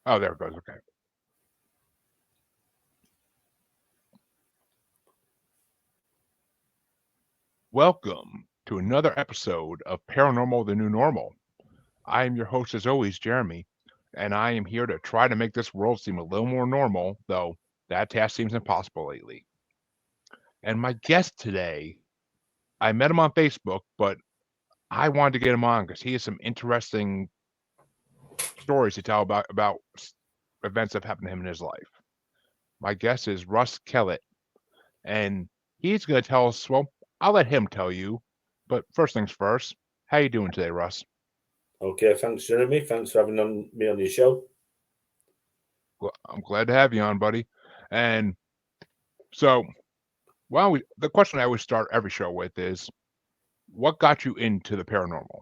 Oh, there it goes. Okay. Welcome to another episode of Paranormal the New Normal. I am your host, as always, Jeremy, and I am here to try to make this world seem a little more normal, though that task seems impossible lately. And my guest today, I met him on Facebook, but I wanted to get him on because he has some interesting stories to tell about events that happened to him in his life. My guest is Russ Kellett, and he's going to tell us. Well, I'll let him tell you, but first things first. How you doing today, Russ? Okay, thanks, Jeremy. Thanks for having me on your show. Well, I'm glad to have you on, buddy. And so, the question I always start every show with is, what got you into the paranormal?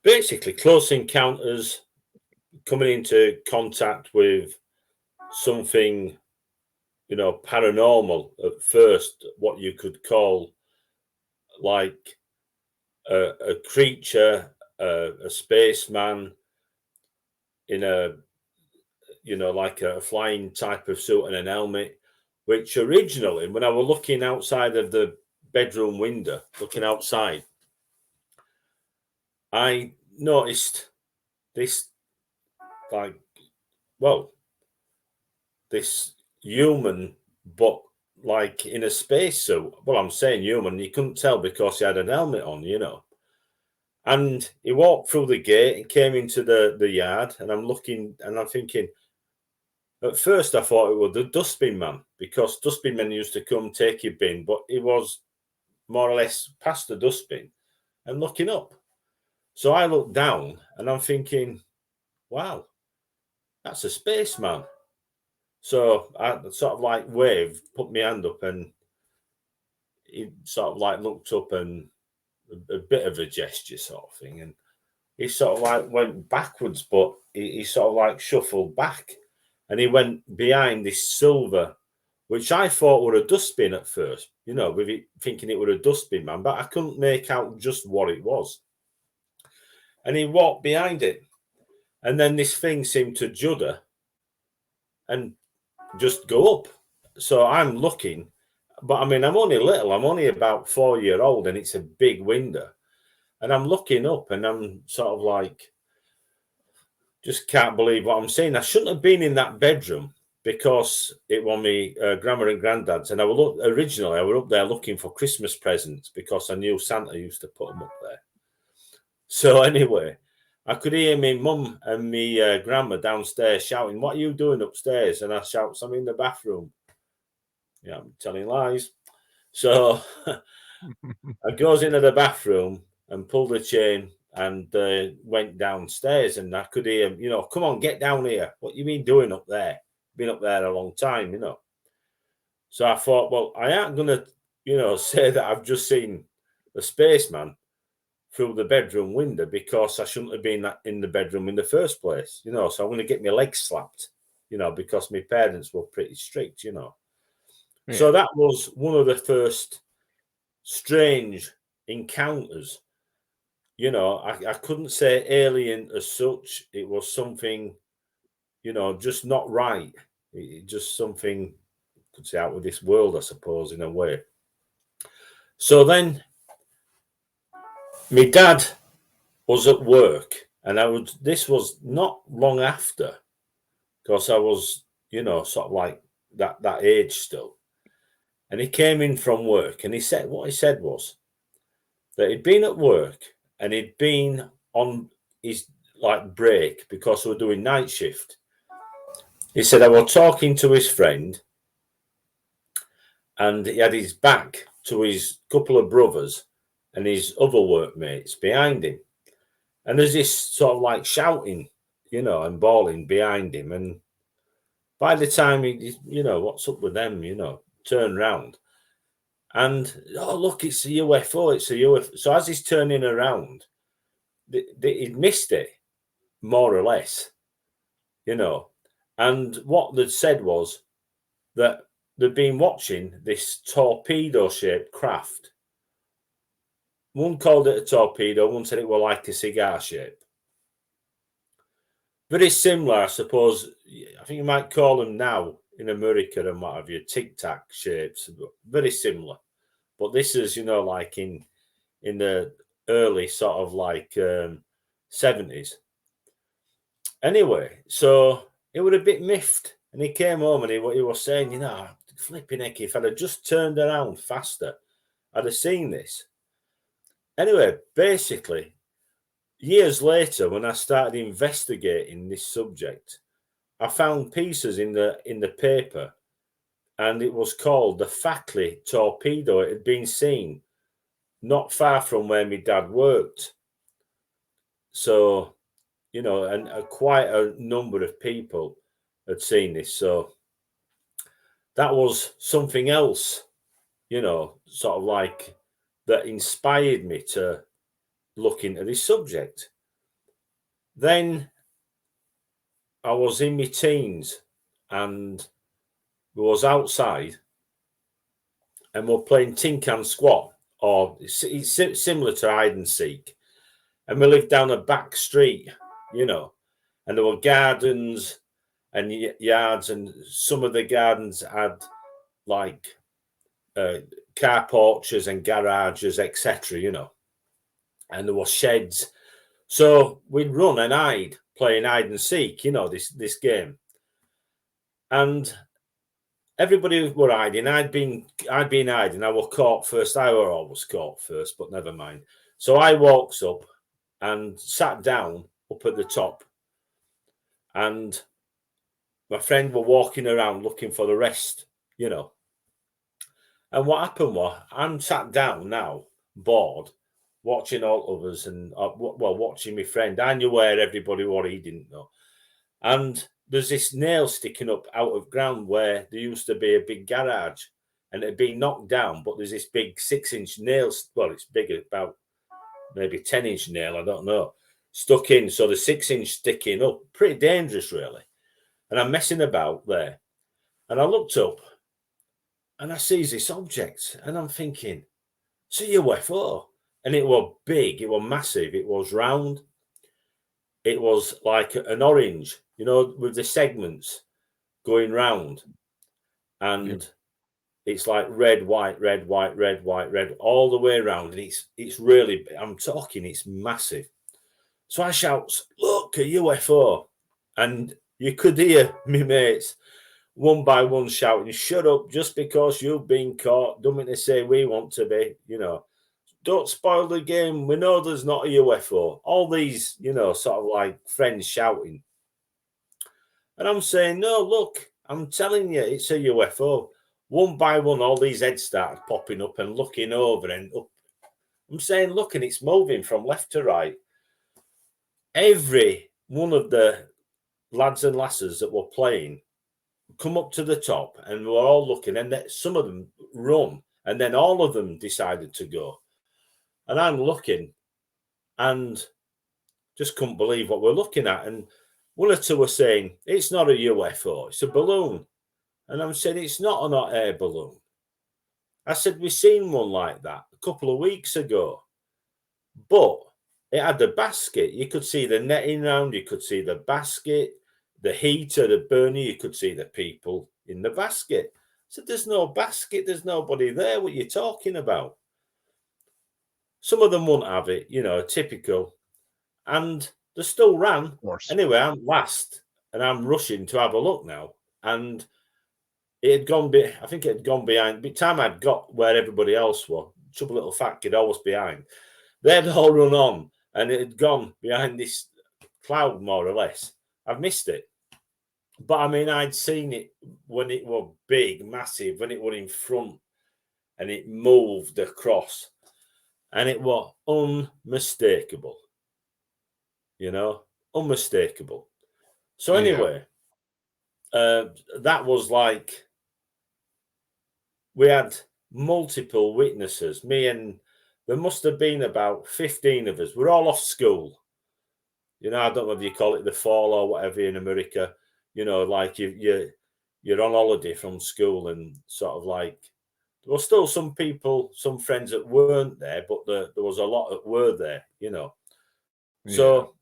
Basically, close encounters, coming into contact with something, paranormal at first, what you could call like a creature, a spaceman in like a flying type of suit and an helmet, which originally, when I was looking outside of the bedroom window, looking outside, I noticed this, like, well, this human, but like in a spacesuit. Well, I'm saying human, you couldn't tell because he had an helmet on. And he walked through the gate and came into the yard, and I'm looking and I'm thinking, at first I thought it was the dustbin man, because dustbin men used to come take your bin, but it was more or less past the dustbin and looking up. So I looked down and I'm thinking, wow, that's a spaceman. So I sort of like waved, put my hand up, and he sort of like looked up and a bit of a gesture sort of thing. And he sort of like went backwards, but he sort of like shuffled back and he went behind this silver, which I thought were a dustbin at first, with it thinking it were a dustbin man, but I couldn't make out just what it was. And he walked behind it. And then this thing seemed to judder and just go up. So I'm looking, but I mean, I'm only little. I'm only about 4 year old, and it's a big window. And I'm looking up, and I'm sort of like, just can't believe what I'm seeing. I shouldn't have been in that bedroom because it was me grandma and granddad's. And originally I was up there looking for Christmas presents because I knew Santa used to put them up there. So anyway, I could hear my mum and me grandma downstairs shouting, "What are you doing upstairs?" And I shout, "I'm in the bathroom." Yeah, I'm telling lies. So I goes into the bathroom and pulled the chain and went downstairs, and I could hear him, "Come on, get down here. What you been doing up there? Been up there a long time." So I thought, well, I ain't gonna, say that I've just seen a spaceman through the bedroom window because I shouldn't have been in the bedroom in the first place. So I'm gonna get my legs slapped, because my parents were pretty strict. Yeah. So that was one of the first strange encounters. I couldn't say alien as such. It was something, just not right. It just something, could say, out of this world, I suppose, in a way. So then my dad was at work, and this was not long after, because I was, sort of like that age still. And he came in from work, and what he said was that he'd been at work and he'd been on his like break because we were doing night shift. He said I was talking to his friend, and he had his back to his couple of brothers and his other workmates behind him. And there's this sort of like shouting, and bawling behind him. And by the time what's up with them, turn round. And, oh, look, it's a UFO, it's a UFO. So as he's turning around, he'd missed it, more or less, And what they'd said was that they'd been watching this torpedo-shaped craft. One called it a torpedo, one said it was like a cigar shape. very similar, I suppose. I think you might call them now in America and what have you, tic tac shapes, very similar. But this is, like in the early sort of like 70s. Anyway, so it was a bit miffed, and he came home and he was saying, flipping heck, if I'd have just turned around faster, I'd have seen this. Anyway, basically, years later, when I started investigating this subject, I found pieces in the paper, and it was called the Fackley torpedo. It had been seen not far from where my dad worked. So, and quite a number of people had seen this. So that was something else, sort of like that inspired me to look into this subject. Then I was in my teens and we was outside and we're playing tin can squat, or it's similar to hide and seek. And we lived down a back street, and there were gardens and yards, and some of the gardens had like car porches and garages, etc., and there were sheds. So we'd run and hide, playing hide and seek, this game. And everybody were hiding. I'd been hiding. I was caught first. I were always caught first, but never mind. So I walks up and sat down up at the top, and my friend were walking around looking for the rest, And what happened was, I'm sat down now, bored, watching all of us, and watching my friend. I knew where everybody was, he didn't know. And there's this nail sticking up out of ground where there used to be a big garage, and it had been knocked down, but there's this big 6-inch nail. Well, it's bigger, about maybe 10-inch nail, I don't know, stuck in. So the 6-inch sticking up, pretty dangerous, really. And I'm messing about there. And I looked up and I sees this object, and I'm thinking, it's a UFO. And it was big, it was massive, it was round. It was like an orange, with the segments going round. And it's like red, white, red, white, red, white, red, all the way around. And it's really, I'm talking, it's massive. So I shouts, look, a UFO. And you could hear me mates one by one shouting, shut up, just because you've been caught. Don't mean to say we want to be, Don't spoil the game. We know there's not a UFO. All these, sort of like friends shouting. And I'm saying, no, look, I'm telling you, it's a UFO. One by one, all these heads started popping up and looking over and up. I'm saying, look, and it's moving from left to right. Every one of the lads and lasses that were playing come up to the top, and we're all looking, and some of them run, and then all of them decided to go. And I'm looking and just couldn't believe what we're looking at. And one or two were saying, it's not a UFO, it's a balloon. And I'm saying, it's not an hot air balloon. I said, we've seen one like that a couple of weeks ago. But it had the basket. You could see the netting round, you could see the basket, the heater, the burner, you could see the people in the basket. I said, there's no basket, there's nobody there. What are you talking about? Some of them won't have it, typical. And they still ran. Of course. Anyway, I'm last and I'm rushing to have a look now. And it had gone, I think it had gone behind. By the time I'd got where everybody else was, Trouble Little Fat Kid always behind, they'd all run on and it had gone behind this cloud, more or less. I've missed it. But I mean, I'd seen it when it was big, massive, when it was in front and it moved across. And it was unmistakable. Unmistakable. So anyway, that was like, we had multiple witnesses. Me and there must have been about 15 of us. We're all off school. I don't know if you call it the fall or whatever in America. Like you're on holiday from school, and sort of like there were still some people, some friends that weren't there, but there was a lot that were there. So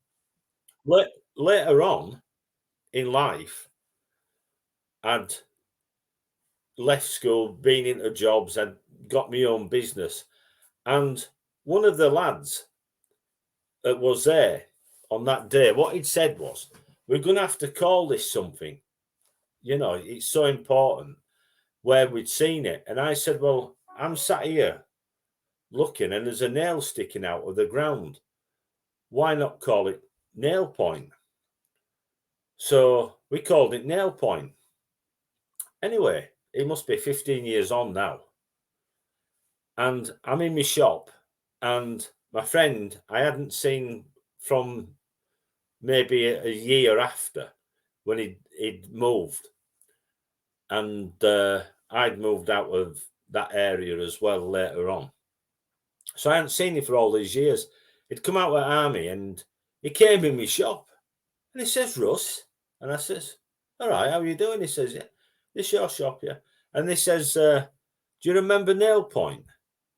later on in life, I'd left school, been into jobs, I'd got my own business. And one of the lads that was there on that day, what he'd said was, we're going to have to call this something. You know, it's so important where we'd seen it. And I said, well, I'm sat here looking and there's a nail sticking out of the ground. Why not call it Nail Point? So we called it Nail Point. Anyway, it must be 15 years on now. And I'm in my shop, and my friend I hadn't seen from maybe a year after, when he'd moved. And I'd moved out of that area as well later on. So I hadn't seen him for all these years. He'd come out of the army and he came in my shop and he says, Russ. And I says, all right, how are you doing? He says, yeah, this your shop, yeah. And he says, do you remember Nail Point?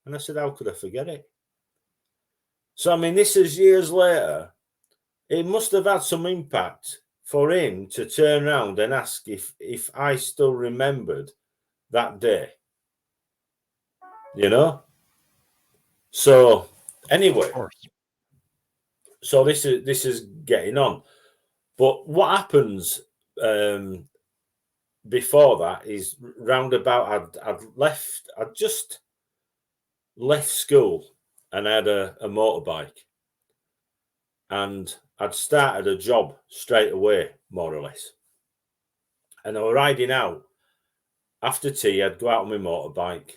And I said, how could I forget it? So, I mean, this is years later. It must have had some impact for him to turn around and ask if I still remembered that day. You know? So, anyway. Of course. So this is getting on. But what happens before that is roundabout I'd just left school and had a motorbike, and I'd started a job straight away, more or less. And I was riding out after tea. I'd go out on my motorbike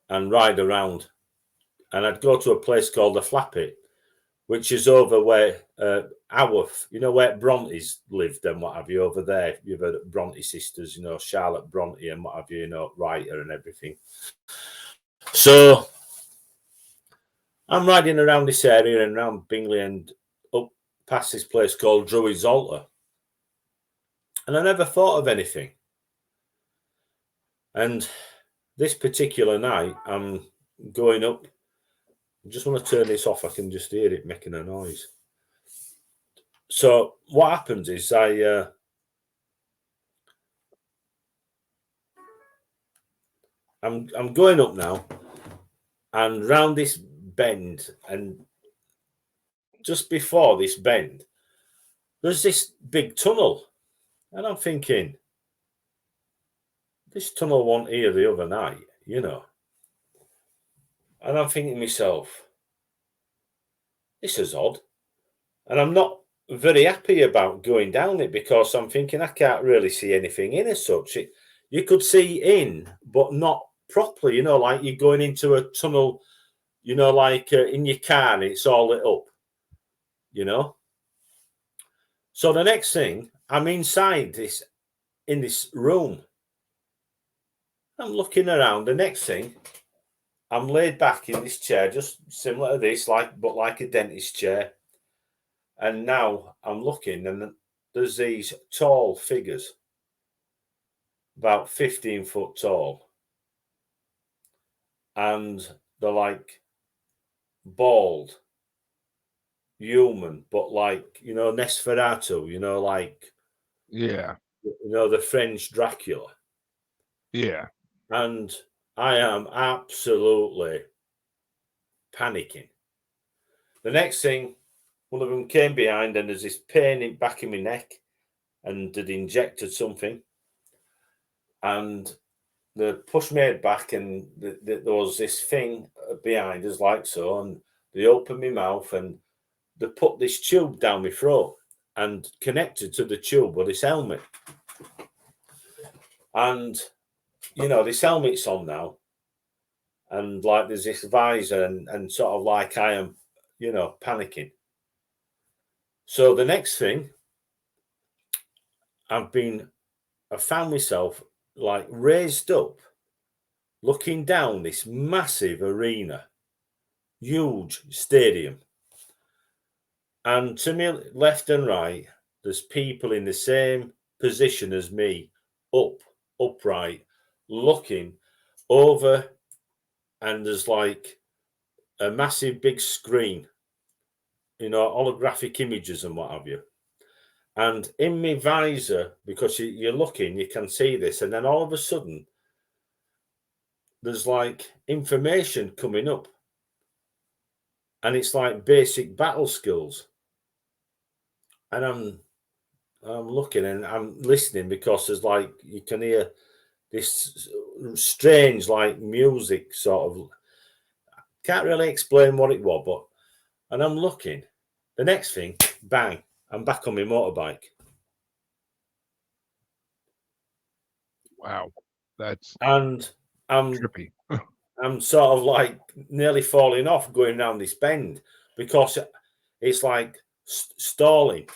and ride around, and I'd go to a place called the Flappit, which is over where you know, where Brontes lived and what have you, over there. You've heard Bronte sisters, you know, Charlotte Bronte and what have you, you know, writer and everything. So I'm riding around this area and around Bingley and up past this place called Druid's Altar. And I never thought of anything. And this particular night, I'm going up. I just want to turn this off. I can just hear it making a noise. So what happens is I'm going up now, and round this bend, and just before this bend, there's this big tunnel, and I'm thinking, this tunnel wasn't here the other night, you know. And I'm thinking to myself, this is odd, and I'm not very happy about going down it because I'm thinking I can't really see anything in as such. You could see in, but not properly, you know, like you're going into a tunnel, you know, like in your car and it's all lit up, you know. So the next thing, I'm inside in this room. I'm looking around. The next thing, I'm laid back in this chair, just similar to this, but like a dentist chair. And now I'm looking, and there's these tall figures, about 15 foot tall. And they're like bald, human, but like, you know, Nosferatu, you know, like, Yeah. you know, the French Dracula. Yeah. And I am absolutely panicking. The next thing, one of them came behind, and there's this pain in back in my neck, and they'd injected something. And they pushed me back, and there was this thing behind us, like so, and they opened my mouth, and they put this tube down my throat, and connected to the tube with this helmet. And, you know, this helmet's on now, and like there's this visor, and sort of like I am, you know, panicking. So the next thing, I found myself like raised up, looking down this massive arena, huge stadium. And to me, left and right, there's people in the same position as me, upright, looking over, and there's like a massive big screen, you know, holographic images and what have you. And in my visor, because you're looking, you can see this, and then all of a sudden, there's like information coming up, and it's like basic battle skills. And I'm looking and I'm listening, because there's like, you can hear this strange like music, sort of. Can't really explain what it was, but, and I'm looking. The next thing, bang, I'm back on my motorbike. Wow, that's And I'm trippy. sort of like nearly falling off going down this bend, because it's like stalling.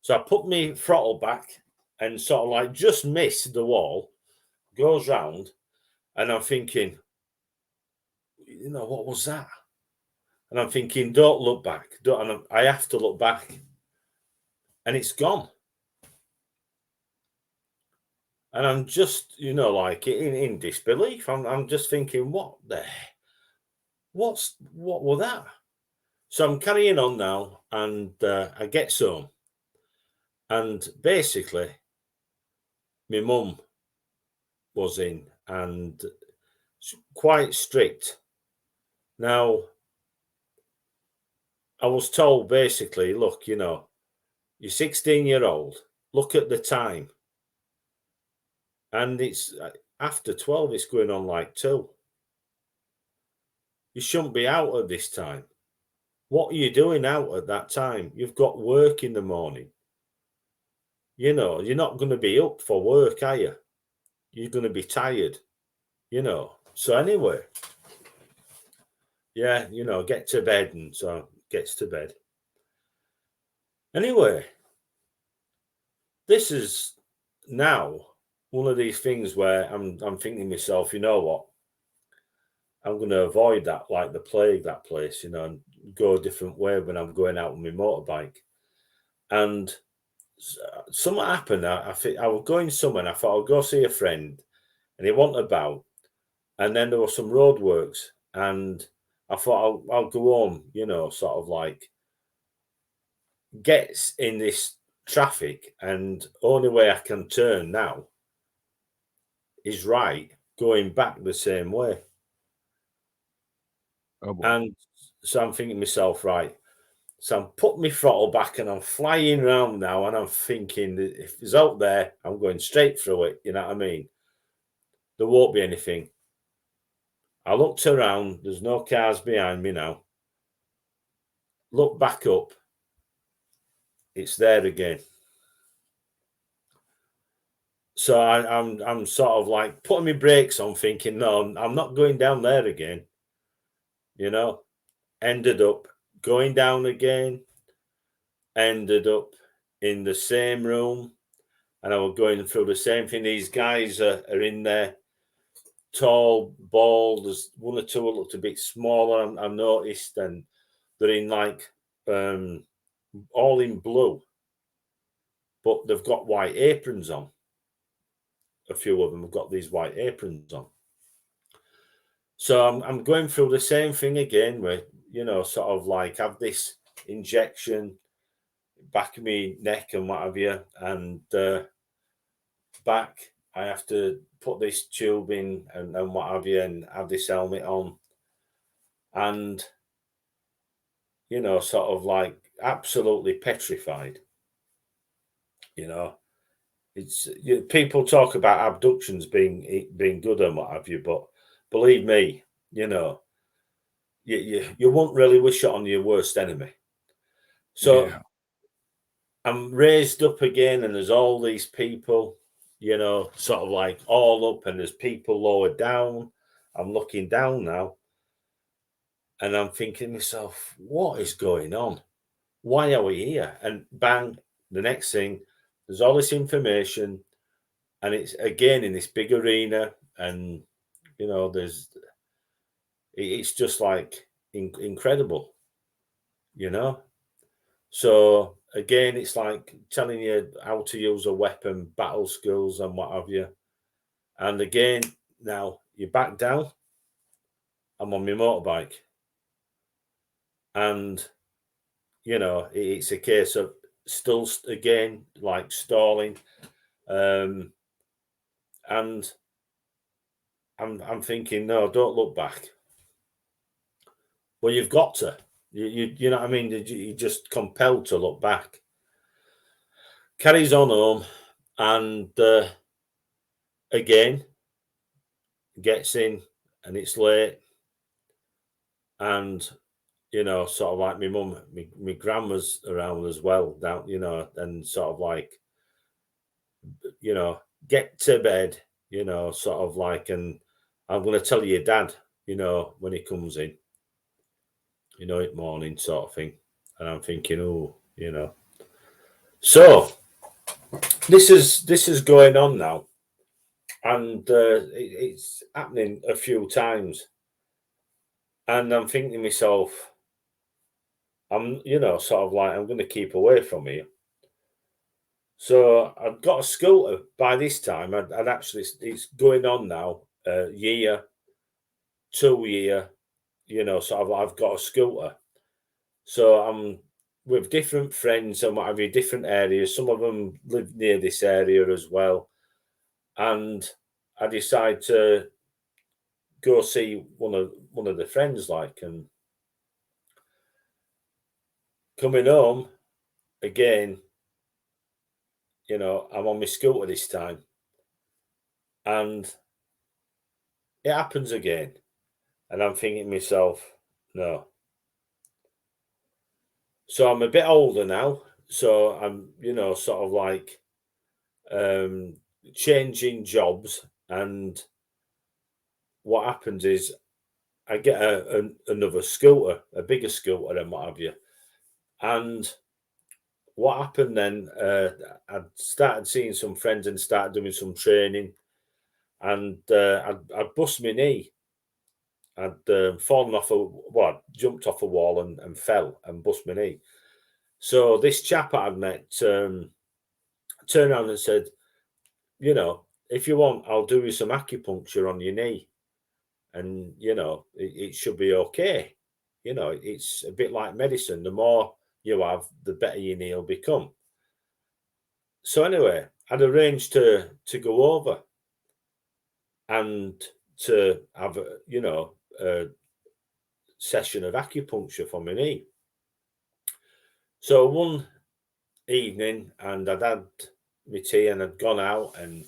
So I put my throttle back and sort of like just miss the wall, goes round, and I'm thinking, what was that? And I'm thinking, don't look back. And I have to look back, and it's gone. And I'm just, like in disbelief. I'm just thinking, what was that? So I'm carrying on now, and I get some. And basically, my mum was in, and quite strict. Now, I was told basically, look, you're 16-year-old, look at the time. And it's after 12, it's going on like 2. You shouldn't be out at this time. What are you doing out at that time? You've got work in the morning. You're not going to be up for work, are you? You're going to be tired, So anyway, yeah, get to bed. And so gets to bed. Anyway, this is now one of these things where I'm thinking to myself, you know what? I'm going to avoid that like the plague, that place, and go a different way when I'm going out on my motorbike. And something happened. I was going somewhere, and I thought I'll go see a friend, and he wasn't about. And then there were some roadworks, and I thought I'll go home, sort of like gets in this traffic, and only way I can turn now is right, going back the same way. Oh boy. And so I'm thinking to myself, right, so I'm putting my throttle back, and I'm flying around now, and I'm thinking that if it's out there, I'm going straight through it, you know what I mean? There won't be anything. I looked around, there's no cars behind me now. Look back up, it's there again. So I'm sort of like putting my brakes on, thinking, no, I'm not going down there again. Ended up going down again, ended up in the same room, and I was going through the same thing. These guys are in there, tall, bald. There's one or two that looked a bit smaller, I noticed, and they're in like all in blue, but they've got white aprons on. A few of them have got these white aprons on. So I'm going through the same thing again, where sort of like have this injection back of my neck and what have you, and back I have to put this tube in and what have you, and have this helmet on, and sort of like absolutely petrified. It's people talk about abductions being good and what have you, but believe me, you won't really wish it on your worst enemy. So Yeah. I'm raised up again, and there's all these people, sort of like all up, and there's people lower down. I'm looking down now, and I'm thinking to myself, what is going on? Why are we here? And bang, the next thing, there's all this information, and it's again in this big arena, and it's just like incredible, So again, it's like telling you how to use a weapon, battle skills, and what have you. And again, now you're back down. I'm on my motorbike, and it's a case of still again like stalling, and I'm thinking, no, don't look back. Well, you've got to. You know what I mean? You're just compelled to look back. Carries on home, and again gets in, and it's late, and you know, sort of like my mum, my grandma's around as well, down, you know, and sort of like, you know, get to bed, you know, sort of like, and I'm going to tell your dad, you know, when he comes in, you know, at morning sort of thing. And I'm thinking, oh, you know. So this is going on now, and it's happening a few times, and I'm thinking to myself, I'm, you know, sort of like, I'm going to keep away from here. So I've got a scooter by this time. I'd actually, it's going on now, year, 2 year, you know, sort of, I've got a scooter. So I'm with different friends and what have you, different areas. Some of them live near this area as well. And I decide to go see one of the friends, like, and coming home again, you know, I'm on my scooter this time, and it happens again, and I'm thinking to myself, no. So I'm a bit older now, so I'm, you know, sort of like changing jobs, and what happens is I get another scooter, a bigger scooter and what have you. And what happened then, I started seeing some friends and started doing some training, and I'd bust my knee. I'd fallen off jumped off a wall and fell and bust my knee. So this chap I'd met turned around and said, you know, if you want, I'll do you some acupuncture on your knee, and you know, it should be okay. You know, it's a bit like medicine. The more you have, the better your knee will become. So anyway, I'd arranged to go over and to have a session of acupuncture for my knee. So one evening, and I'd had my tea and I'd gone out and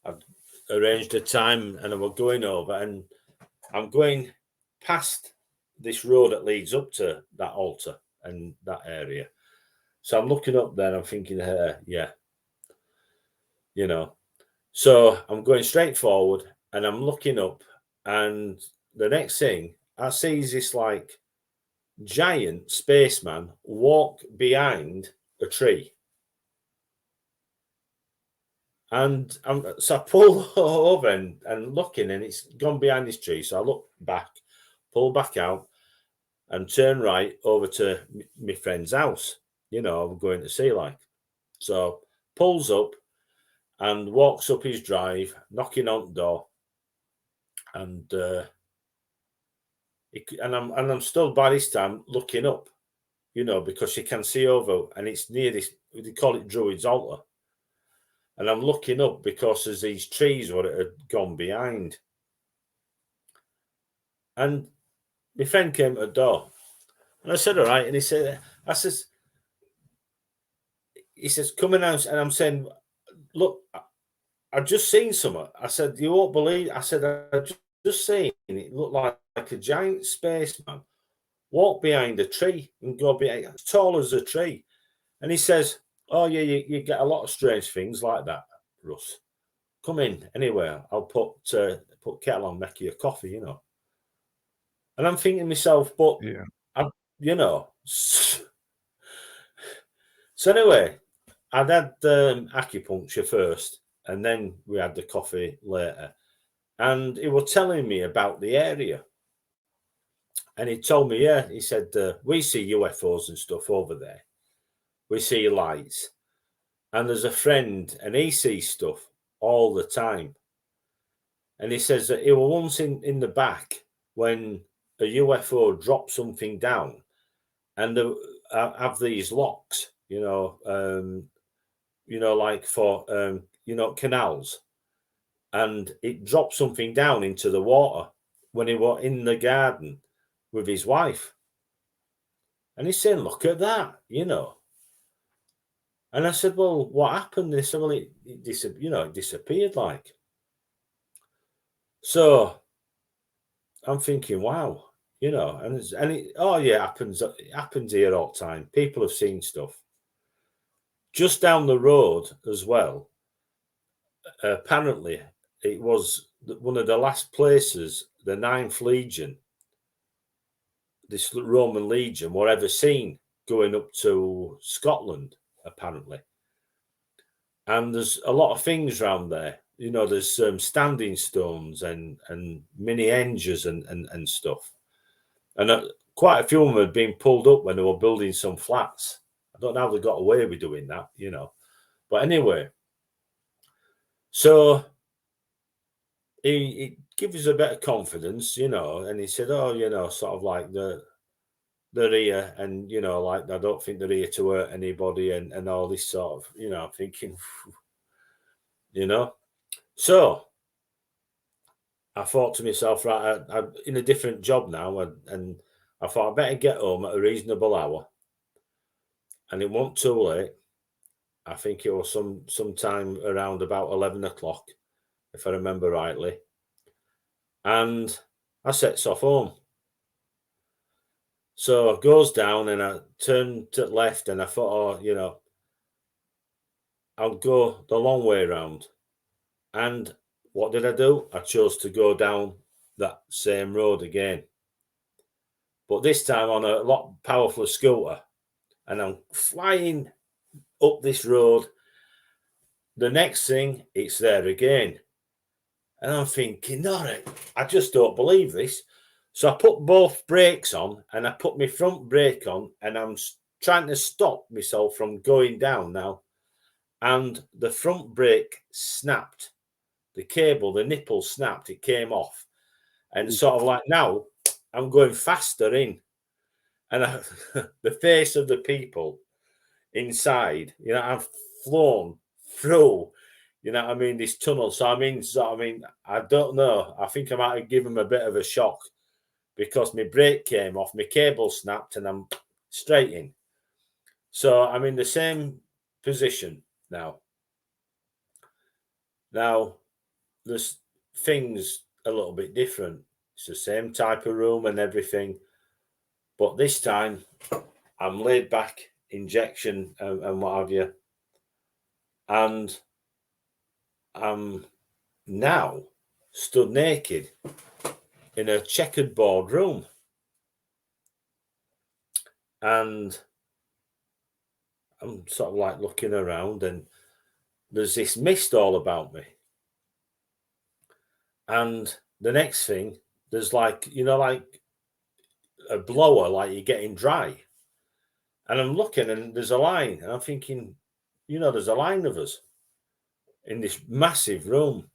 I'd arranged a time, and I was going over, and I'm going past this road that leads up to that altar and that area. So I'm looking up there, I'm thinking, yeah, you know. So I'm going straight forward, and I'm looking up, and the next thing I see is this like giant spaceman walk behind a tree. And so I pull over and looking, and it's gone behind this tree. So I look back, pull back out, and turn right over to my friend's house. You know, I'm going to see, like. So pulls up and walks up his drive, knocking on the door, and I'm still by this time looking up, you know, because you can see over, and it's near this. They call it Druid's Altar. And I'm looking up because there's these trees where it had gone behind. And my friend came to the door, and I said, all right. And he said, he says, come in house. And I'm saying, look, I've just seen something. I said, you won't believe. I said, I just seen it looked like a giant spaceman walk behind a tree and go behind, as tall as a tree. And he says, oh, yeah, you get a lot of strange things like that, Russ. Come in anyway. I'll put kettle on, make you a coffee, you know. And I'm thinking to myself, but Yeah. you know. So anyway, I'd had acupuncture first, and then we had the coffee later. And he was telling me about the area. And he told me, yeah, he said, we see UFOs and stuff over there. We see lights. And there's a friend, and he sees stuff all the time. And he says that he was once in the back when a UFO dropped something down, and they have these locks. like for canals, and it dropped something down into the water when he was in the garden with his wife, and he's saying, "Look at that," And I said, "Well, what happened?" They said, "Well, it disappeared, like." So I'm thinking, wow, oh yeah, it happens here all the time. People have seen stuff. Just down the road as well, apparently it was one of the last places the Ninth Legion, this Roman Legion, were ever seen going up to Scotland, apparently. And there's a lot of things around there. There's standing stones and mini henges and stuff. And quite a few of them had been pulled up when they were building some flats. I don't know how they got away with doing that, But anyway, so he gave us a bit of confidence, and he said, "Oh, sort of like they're here, and like I don't think they're here to hurt anybody, and all this sort of, thinking, So I thought to myself, right, I'm in a different job now, and I thought I better get home at a reasonable hour, and it wasn't too late. I think it was sometime around about 11 o'clock, if I remember rightly. And I sets off home. So I goes down and I turned to the left, and I thought, I'll go the long way around. And what did I do? I chose to go down that same road again. But this time on a lot powerful scooter. And I'm flying up this road. The next thing, it's there again. And I'm thinking, no, I just don't believe this. So I put both brakes on, and I put my front brake on, and I'm trying to stop myself from going down now. And the front brake snapped. The cable, the nipple snapped. It came off. And sort of like now, I'm going faster in. And the face of the people inside, I've flown through, this tunnel. So I don't know. I think I might have given them a bit of a shock because my brake came off, my cable snapped, and I'm straight in. So I'm in the same position now. Now, there's things a little bit different. It's the same type of room and everything. But this time, I'm laid back, injection and what have you. And I'm now stood naked in a checkered board room. And I'm sort of like looking around, and there's this mist all about me. And the next thing, there's like a blower, like you're getting dry. And I'm looking, and there's a line, and I'm thinking, there's a line of us in this massive room.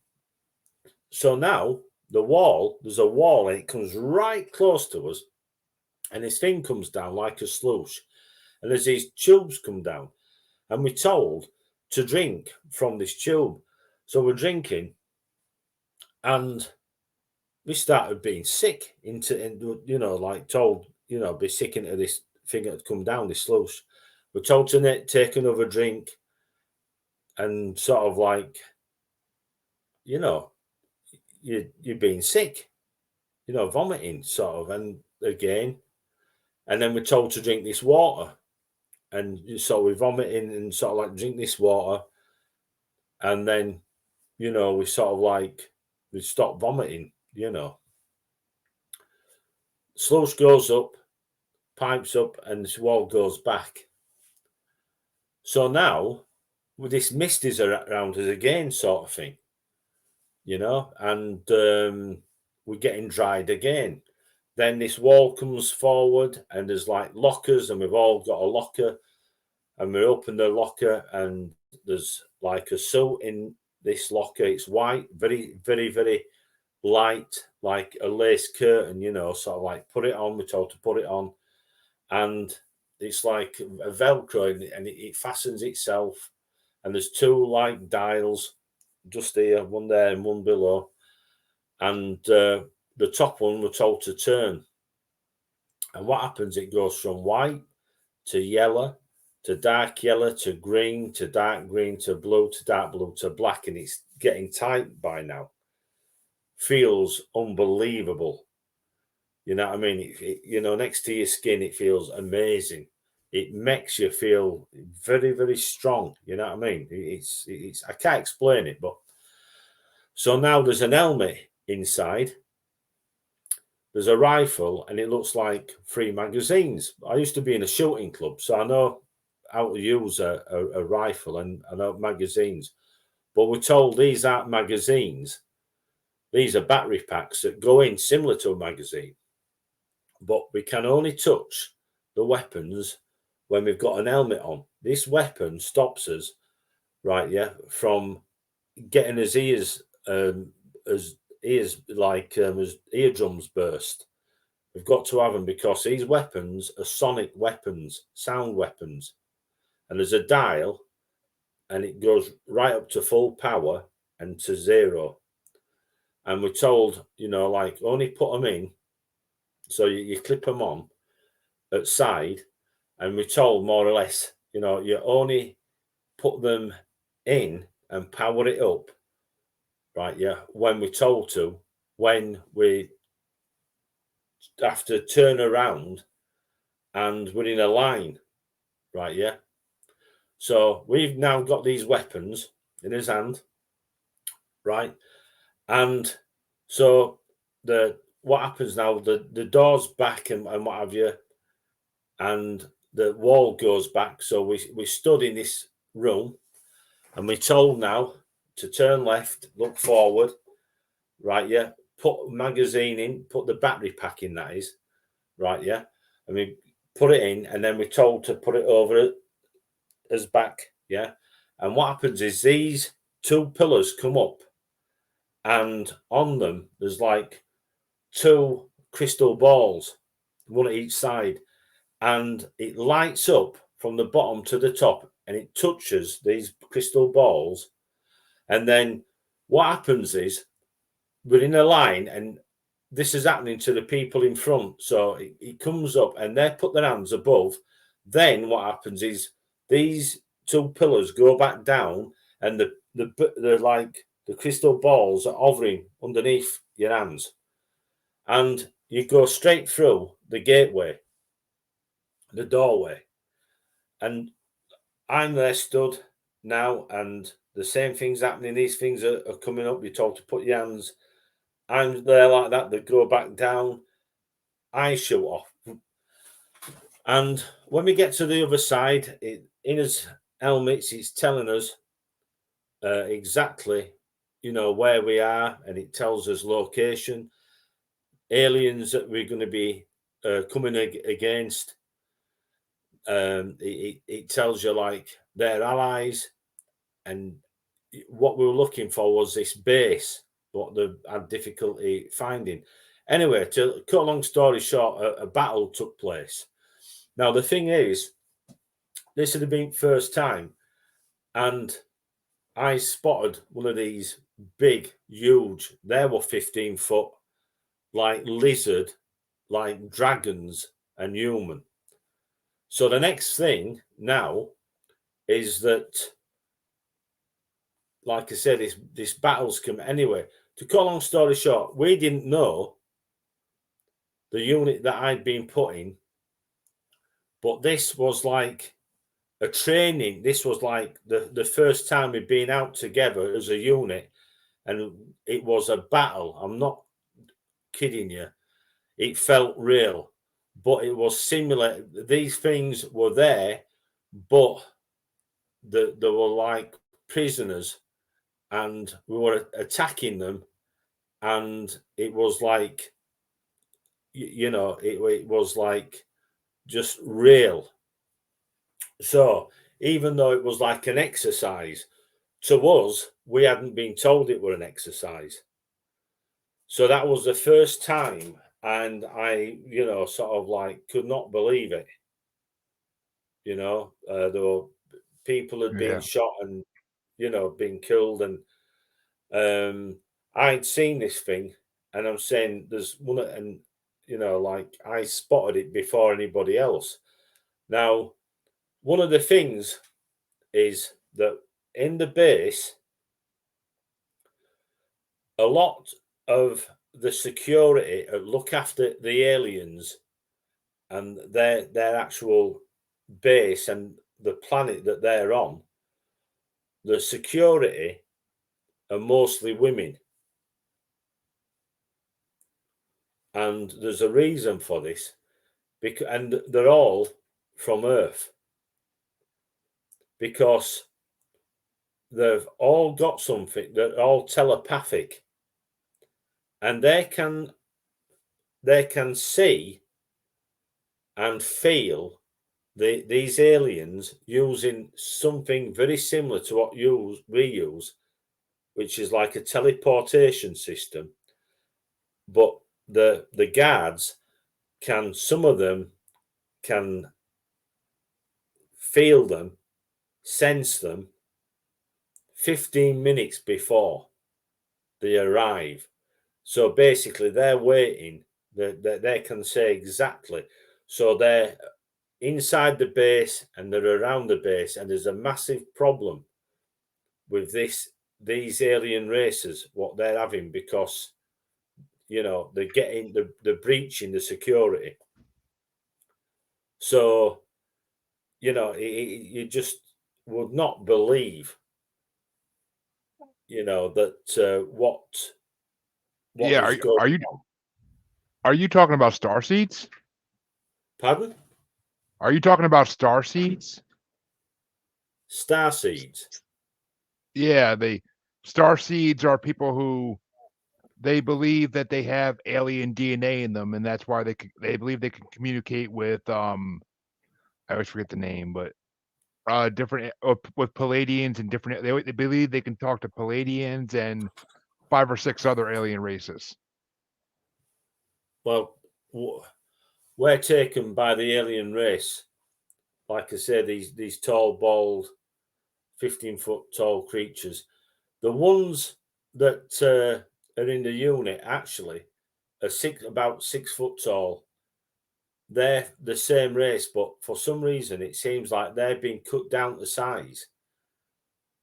So now there's a wall, and it comes right close to us, and this thing comes down like a sluice, and there's these tubes come down, and we're told to drink from this tube. So we're drinking, and we started being sick like told, be sick into this thing that had come down this sluice. We're told to take another drink, and sort of like, you're being sick, vomiting sort of, and again, and then we're told to drink this water, and so we're vomiting and sort of like drink this water, and then, we sort of like, we stop vomiting, sluice goes up, pipes up, and this wall goes back. So now, with this mist is around us again, sort of thing, and we're getting dried again. Then this wall comes forward, and there's like lockers, and we've all got a locker, and we open the locker, and there's like a suit in this locker. It's white, very, very, very light, like a lace curtain, sort of like put it on. We're told to put it on, and it's like a Velcro, and it fastens itself. And there's two like dials, just here, one there and one below. And the top one we're told to turn. And what happens? It goes from white to yellow to dark yellow to green to dark green to blue to dark blue to black, and it's getting tight by now. Feels unbelievable. You know what I mean? Next to your skin, it feels amazing. It makes you feel very, very strong. You know what I mean? It's I can't explain it, but so now there's an helmet inside. There's a rifle, and it looks like 3 magazines. I used to be in a shooting club, so I know how to use a rifle, and I know magazines. But we're told these aren't magazines. These are battery packs that go in similar to a magazine. But we can only touch the weapons when we've got an helmet on. This weapon stops us, right, from getting his ears as eardrums burst. We've got to have them because these weapons are sonic weapons, sound weapons. And there's a dial, and it goes right up to full power and to 0. And we're told, only put them in. So you clip them on at side, and we're told more or less, you only put them in and power it up, right? Yeah, when we're told to, when we have to turn around and we're in a line, right? Yeah. So we've now got these weapons in his hand, right? And so what happens now? The door's back and what have you, and the wall goes back. So we stood in this room, and we're told now to turn left, look forward, right? Yeah, put magazine in, put the battery pack in. That is, right? Yeah, and we put it in, and then we're told to put it over as back. Yeah, and what happens is these 2 pillars come up, and on them there's like 2 crystal balls, one at each side, and it lights up from the bottom to the top, and it touches these crystal balls. And then what happens is we're in a line, and this is happening to the people in front. So it comes up, and they put their hands above. Then what happens is these 2 pillars go back down, and the crystal balls are hovering underneath your hands, and you go straight through the gateway, the doorway. And I'm there stood now, and the same thing's happening. These things are coming up. You're told to put your hands. I'm there like that. They go back down. I shoot off. And when we get to the other side, in his helmets, it's telling us exactly, where we are, and it tells us location, aliens that we're going to be coming against. It tells you like their allies, and what we were looking for was this base, what they had difficulty finding. Anyway, to cut a long story short, a battle took place. Now the thing is, this had been first time, and I spotted one of these big, huge. They were 15 foot, like lizard, like dragons and human. So the next thing now is that, like I said, this battle's come. Anyway, to cut a long story short, we didn't know the unit that I'd been put in, but this was like a training. This was like the first time we'd been out together as a unit, and it was a battle. I'm not kidding you. It felt real, but it was similar. These things were there, but they were like prisoners, and we were attacking them, and it was like, it was like just real. So even though it was like an exercise, to us, we hadn't been told it were an exercise. So that was the first time, and I, sort of like could not believe it. You know, there were people had been Yeah. shot and, you know, been killed. And I'd seen this thing, and I'm saying there's one, and, you know, like I spotted it before anybody else. Now, one of the things is that in the base, a lot of the security look after the aliens and their actual base and the planet that they're on. The security are mostly women, and there's a reason for this, because and they're all from Earth, because they've all got something. They're all telepathic, and they can see and feel these aliens using something very similar to what we use, which is like a teleportation system. But the guards can, some of them can feel them, sense them 15 minutes before they arrive. So basically, they're waiting. They can say exactly. So they're inside the base and they're around the base, and there's a massive problem with these alien races, what they're having, because, you know, they're breaching the security. So, you know, you just would not believe, you know, that what Yeah. was going on. Are you talking about star seeds? Pardon? Are you talking about star seeds? Star seeds. Yeah, star seeds are people who they believe that they have alien DNA in them, and that's why they believe they can communicate with I always forget the name, but different with Palladians and different. They believe they can talk to Palladians and 5 or 6 other alien races. Well, we're taken by the alien race. Like I said, these tall, bald, 15-foot tall creatures. The ones that are in the unit actually are about 6 foot tall. They're the same race, but for some reason it seems like they're being cut down to size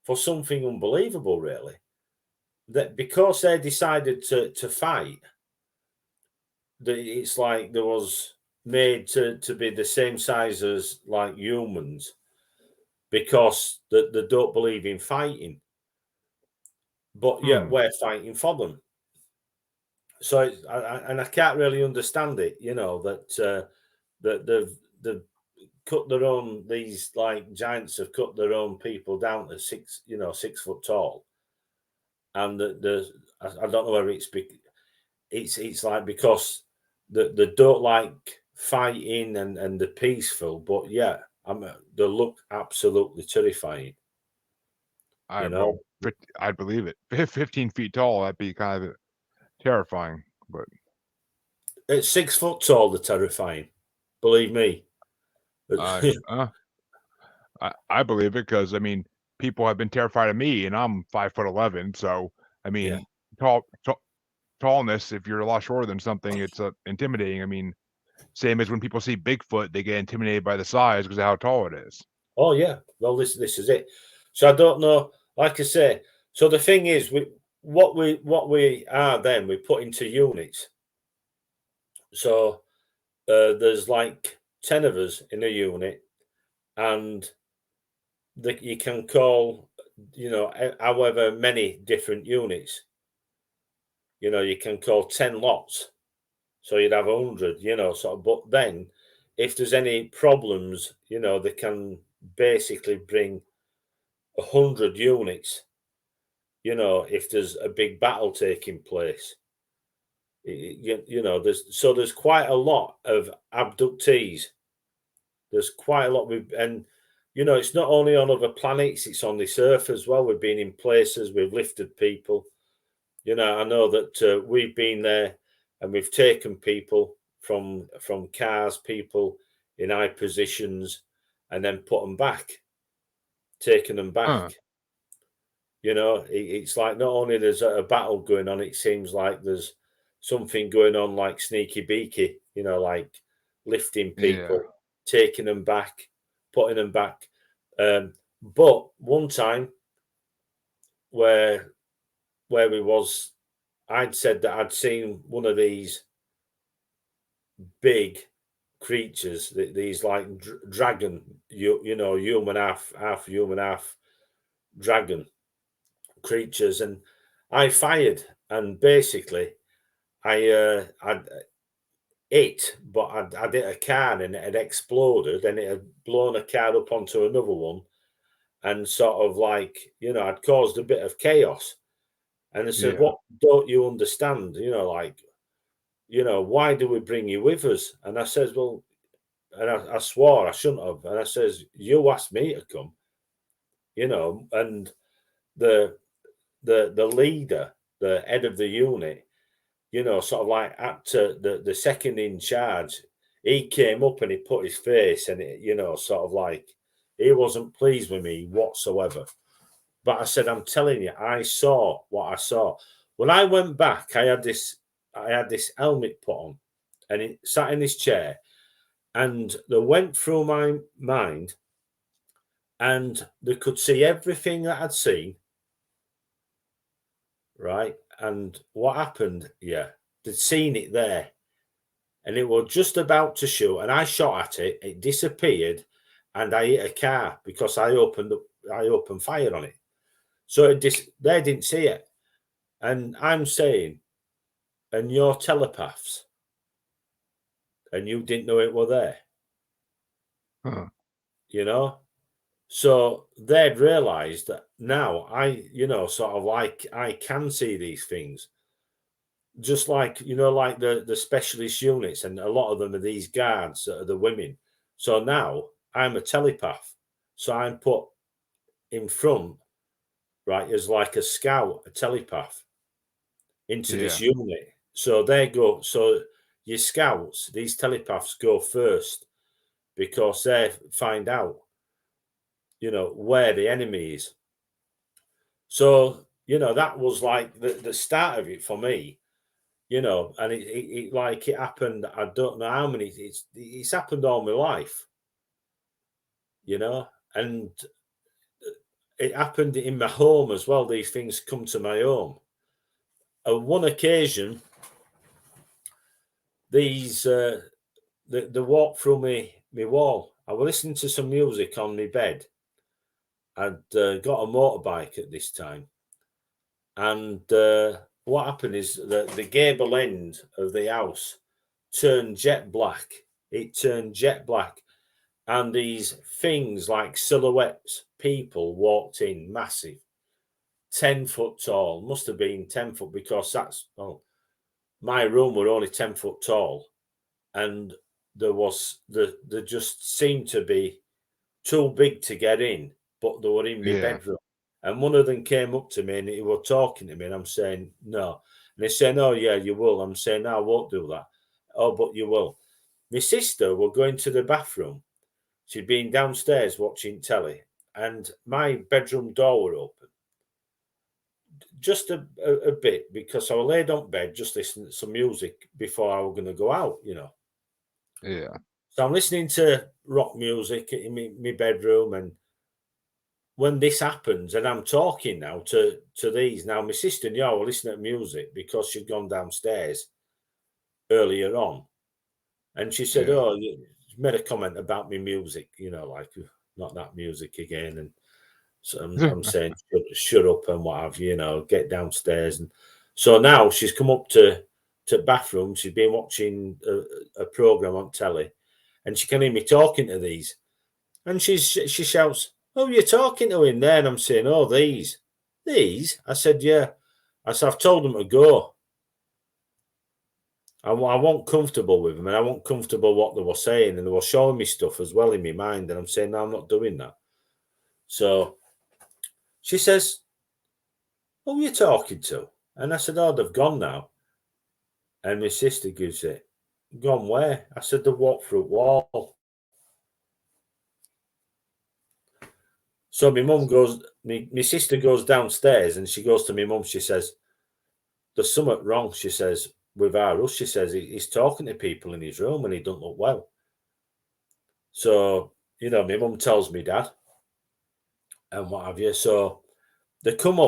for something unbelievable, really. That because they decided to fight, that it's like there was made to be the same size as like humans, because they don't believe in fighting, but yet Hmm. we're fighting for them. So I can't really understand it, you know, that they've cut their own, these like giants have cut their own people down to 6 foot tall, and I don't know whether it's like because they don't like fighting and they're peaceful, but yeah, they look absolutely terrifying, I you well, know. I'd believe it. 15 feet tall, that'd be kind of terrifying. But At 6 foot tall, they're terrifying, believe me. I I believe it because I mean, people have been terrified of me, and I'm 5'11". So I Yeah. mean, tallness. If you're a lot shorter than something, it's intimidating. I mean, same as when people see Bigfoot, they get intimidated by the size because of how tall it is. Oh yeah. Well, this is it. So I don't know. Like I say, so the thing is, what we are then we put into units. So there's like 10 of us in a unit, and you can call, you know, however many different units. You know, you can call 10 lots, so you'd have 100. You know, sort of. But then, if there's any problems, you know, they can basically bring 100 units. You know, if there's a big battle taking place, you know, there's quite a lot of abductees. There's quite a lot and you know, it's not only on other planets, it's on this earth as well. We've been in places, we've lifted people. You know, I know that we've been there and we've taken people from cars, people in high positions, and then put them back, taking them back. Huh. You know, it's like not only there's a battle going on, it seems like there's something going on like sneaky beaky, you know, like lifting people, taking them back, putting them back. But one time where we was, I'd said that I'd seen one of these big creatures, these like dragon, you know, human half human, half dragon creatures, and I fired, and basically I'd hit, but I'd hit a car and it had exploded, and it had blown a car up onto another one, and sort of like, you know, I'd caused a bit of chaos. And I said, what don't you understand? You know, like, you know, why do we bring you with us? And I says, well, and I swore I shouldn't have. And I says, you asked me to come, you know, and the leader, the head of the unit, you know, sort of like the second in charge, he came up and he put his face, and it, you know, sort of like he wasn't pleased with me whatsoever. But I said, I'm telling you, I saw what I saw. When I went back, I had this helmet put on, and it sat in this chair, and they went through my mind, and they could see everything that I'd seen, right? And what happened, they'd seen it there, and it was just about to shoot, and I shot at it, it disappeared, and I hit a car because I opened fire on it. So they didn't see it. And I'm saying, and you're telepaths, and you didn't know it were there. Huh. You know? So they'd realised that now you know, sort of like I can see these things. Just like, you know, like the specialist units, and a lot of them are these guards that are the women. So now I'm a telepath. So I'm put in front, right, as like a scout, a telepath into this unit. So they go, so your scouts, these telepaths go first, because they find out, you know, where the enemy is. So, you know, that was like the start of it for me, you know, and it like it happened, I don't know how many, it's happened all my life, you know, and it happened in my home as well. These things come to my home. On one occasion, these they walked through my wall. I was listening to some music on my bed. I'd got a motorbike at this time, and what happened is that the gable end of the house turned jet black. It turned jet black, and these things like silhouettes, people walked in, massive, 10 foot tall. Must have been 10 foot, because that's, well, my room were only 10 foot tall, and there just seemed to be too big to get in, but they were in my bedroom. And one of them came up to me, and he was talking to me, and I'm saying, no. And they said, oh, yeah, you will. I'm saying, no, I won't do that. Oh, but you will. My sister was going to the bathroom. She'd been downstairs watching telly, and my bedroom door were open. Just a bit, because I was laid on bed, just listening to some music before I was going to go out, you know. Yeah. So I'm listening to rock music in my bedroom, and when this happens, and I'm talking now to these, now my sister knew I was listening to music because she'd gone downstairs earlier on, and she said, oh, you made a comment about me music, you know, like, not that music again. And so I'm saying, shut up and what have you, you know, get downstairs. And so now she's come up to bathroom. She's been watching a program on telly, and she can hear me talking to these. And she shouts, oh, you're talking to him there? And I'm saying, oh, these? I said, yeah. I said, I've told them to go. I wasn't comfortable with them, and I wasn't comfortable what they were saying, and they were showing me stuff as well in my mind, and I'm saying, no, I'm not doing that. So she says, who are you talking to? And I said, oh, they've gone now. And my sister gives it, gone where? I said, they walked through wall. So my mum goes, my sister goes downstairs and she goes to my mum. She says, "There's something wrong." She says, "With our Russ." She says, "He's talking to people in his room and he don't look well." So, my mum tells me dad and what have you. So they come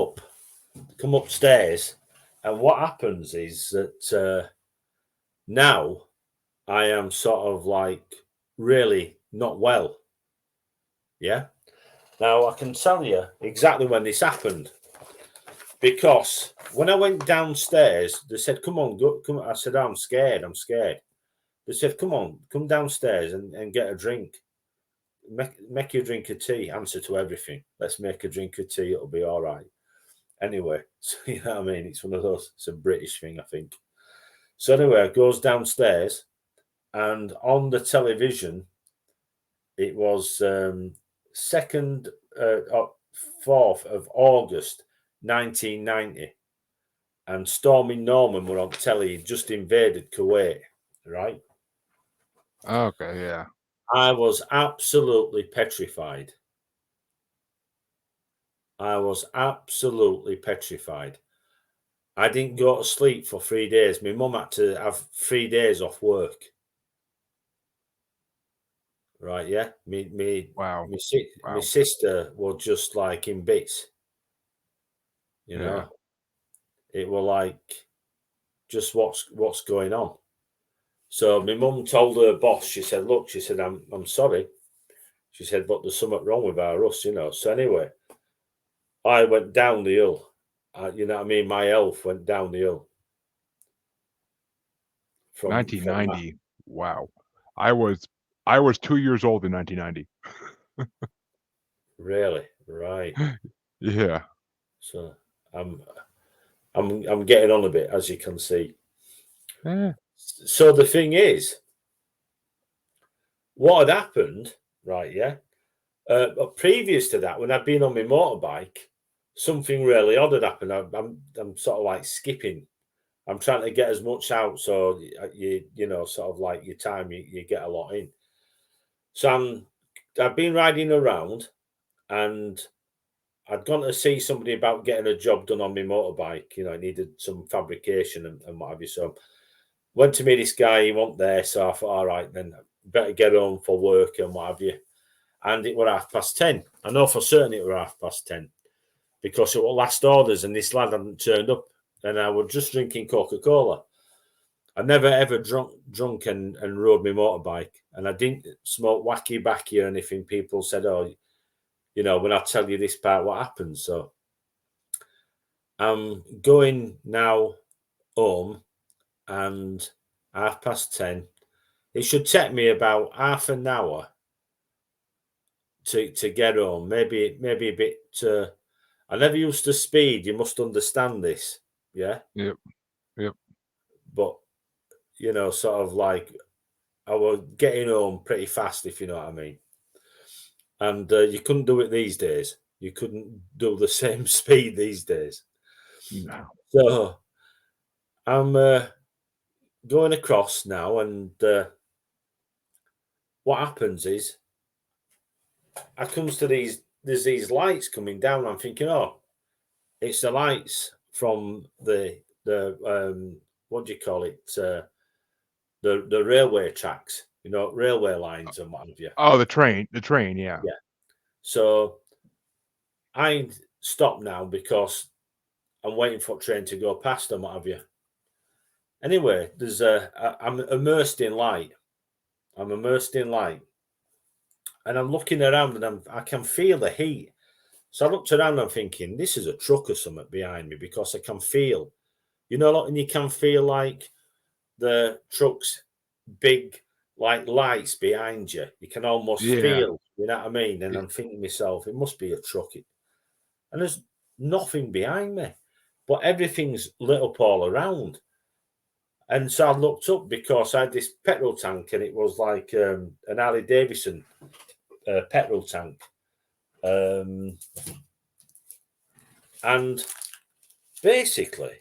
upstairs, and what happens is that now I am sort of like really not well. Yeah. Now I can tell you exactly when this happened, because when I went downstairs, they said, "Come on, go, come." I said, "I'm scared. I'm scared." They said, "Come on, come downstairs and get a drink. Make you a drink of tea. Answer to everything. Let's make a drink of tea. It'll be all right." Anyway, so you know what I mean? It's one of those. It's a British thing, I think. So anyway, I goes downstairs, and on the television, it was 2nd, 4th of August, 1990, and Stormy Norman were on telly. He'd just invaded Kuwait, right? Okay, yeah. I was absolutely petrified. I was absolutely petrified. I didn't go to sleep for 3 days. My mum had to have 3 days off work. Right, yeah. Wow. My sister was just like in bits. Yeah. It were like, just what's going on. So my mum told her boss. She said, "Look," she said, "I'm sorry." She said, "But there's something wrong with our Russ, So anyway, I went down the hill. You know what I mean? My health went down the hill. From that. 1990. Wow. I was 2 years old in 1990. Really? Right. Yeah. So I'm getting on a bit, as you can see. Eh, So the thing is, what had happened, right? Yeah. But previous to that, when I'd been on my motorbike, something really odd had happened. I'm sort of like skipping. I'm trying to get as much out, so sort of like your time, you get a lot in. So I've been riding around, and I'd gone to see somebody about getting a job done on my motorbike. I needed some fabrication and what have you. So went to meet this guy. He wasn't there, so I thought, all right, then better get home for work and what have you. And it were 10:30. I know for certain it were 10:30 because it were last orders, and this lad hadn't turned up, and I was just drinking Coca-Cola. I never ever drunk and rode my motorbike, and I didn't smoke wacky backy or anything. People said, "Oh, when I tell you this part, what happens?" So I'm going now home, and 10:30. It should take me about half an hour to get home. Maybe a bit. I never used to speed. You must understand this, yeah. Yep. Yep. But sort of like I was getting home pretty fast, if you know what I mean. And you couldn't do it these days. You couldn't do the same speed these days. No. So I'm going across now, and what happens is I comes to there's these lights coming down. I'm thinking, oh, it's the lights from the what do you call it? The railway tracks, railway lines and what have you. Oh, the train, yeah. Yeah. So I stop now because I'm waiting for a train to go past and what have you. Anyway, I'm immersed in light. I'm immersed in light, and I'm looking around, and I can feel the heat. So I looked around, and I'm thinking, this is a truck or something behind me, because I can feel, and you can feel like the truck's big like lights behind you. You can almost Yeah. feel, you know what I mean? And I'm thinking to myself, it must be a truck. And there's nothing behind me, but everything's lit up all around. And so I looked up because I had this petrol tank, and it was like an Harley Davidson petrol tank. And basically,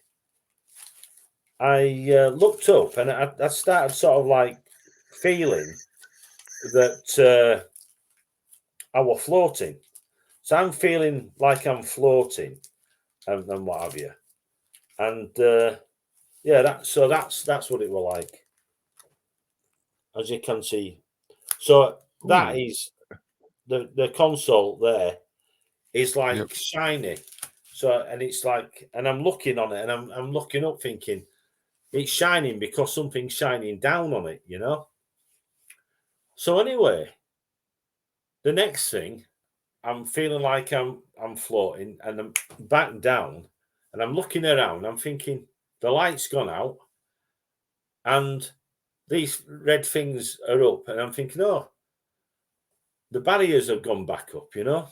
I looked up, and I started sort of like feeling that I was floating. So I'm feeling like I'm floating and what have you. And yeah, that's what it was like, as you can see. So that Ooh. is the console there is like Yep. shiny. So and it's like, and I'm looking on it, and I'm looking up thinking it's shining because something's shining down on it, you know. So anyway, the next thing, I'm feeling like I'm floating, and I'm back down, and I'm looking around. I'm thinking the light's gone out, and these red things are up, and I'm thinking, oh, the barriers have gone back up, you know.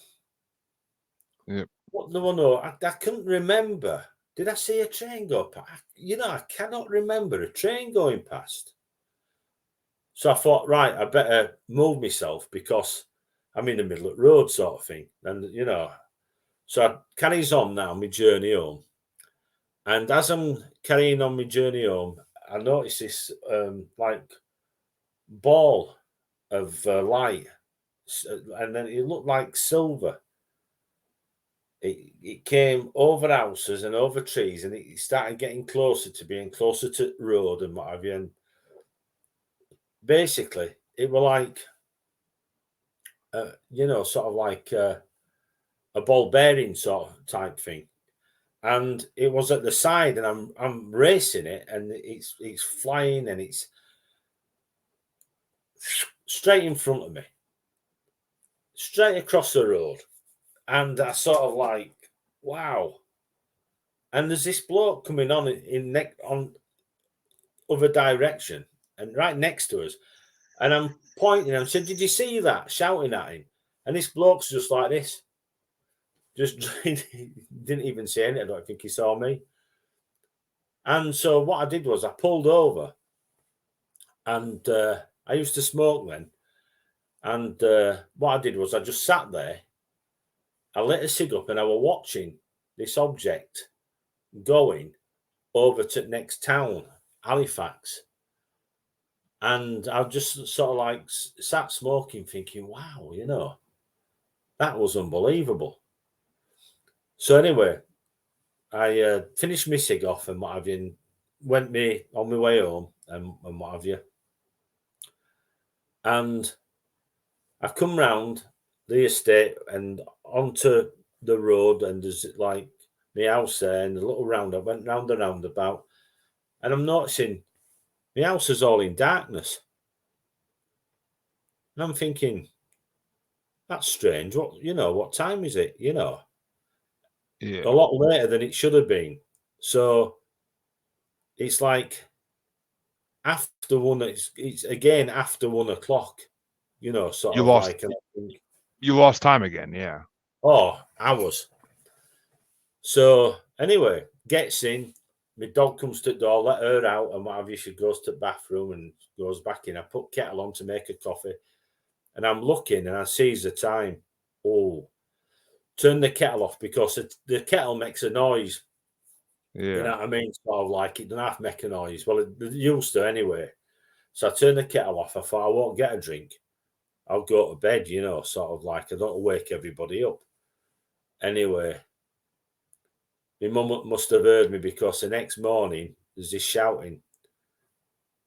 Yep. What do I know? I couldn't remember. Did I see a train go past? You know, I cannot remember a train going past. So I thought, right, I better move myself because I'm in the middle of the road, sort of thing. And you know, so I carries on now my journey home. And as I'm carrying on my journey home, I noticed this like ball of light, and then it looked like silver. It came over houses and over trees, and it started getting closer to being closer to the road and what have you. And basically, it was like, you know, sort of like a ball bearing sort of type thing. And it was at the side, and I'm racing it, and it's flying, and it's straight in front of me, straight across the road. And I sort of like, wow. And there's this bloke coming on on other direction, and right next to us. And I'm pointing, and I said, "Did you see that?" Shouting at him. And this bloke's just like this. Just didn't even say anything. I don't think he saw me. And so what I did was I pulled over, and I used to smoke then. And what I did was I just sat there. I lit a cig up, and I was watching this object going over to the next town, Halifax. And I just sort of like sat smoking, thinking, wow, you know, that was unbelievable. So anyway, I finished my cig off and what have you, and went me on my way home and what have you. And I come round the estate and onto the road, and there's like my house there and a little roundabout. Went round the roundabout, and I'm noticing my house is all in darkness. And I'm thinking, that's strange. What time is it? You know, Yeah. a lot later than it should have been. So it's like after one. It's again after 1 o'clock. You know, sort You of lost. like. You lost time again. Yeah. Oh, hours. So anyway, gets in. My dog comes to the door, let her out, and what have you. She goes to the bathroom and goes back in. I put kettle on to make a coffee, and I'm looking, and I sees the time. Oh, turn the kettle off because the kettle makes a noise. Yeah. You know what I mean? Sort of like it doesn't have to make a noise. Well, it used to anyway. So I turned the kettle off. I thought I won't get a drink. I'll go to bed, you know, sort of like I don't wake everybody up. Anyway, my mum must have heard me because the next morning there's this shouting,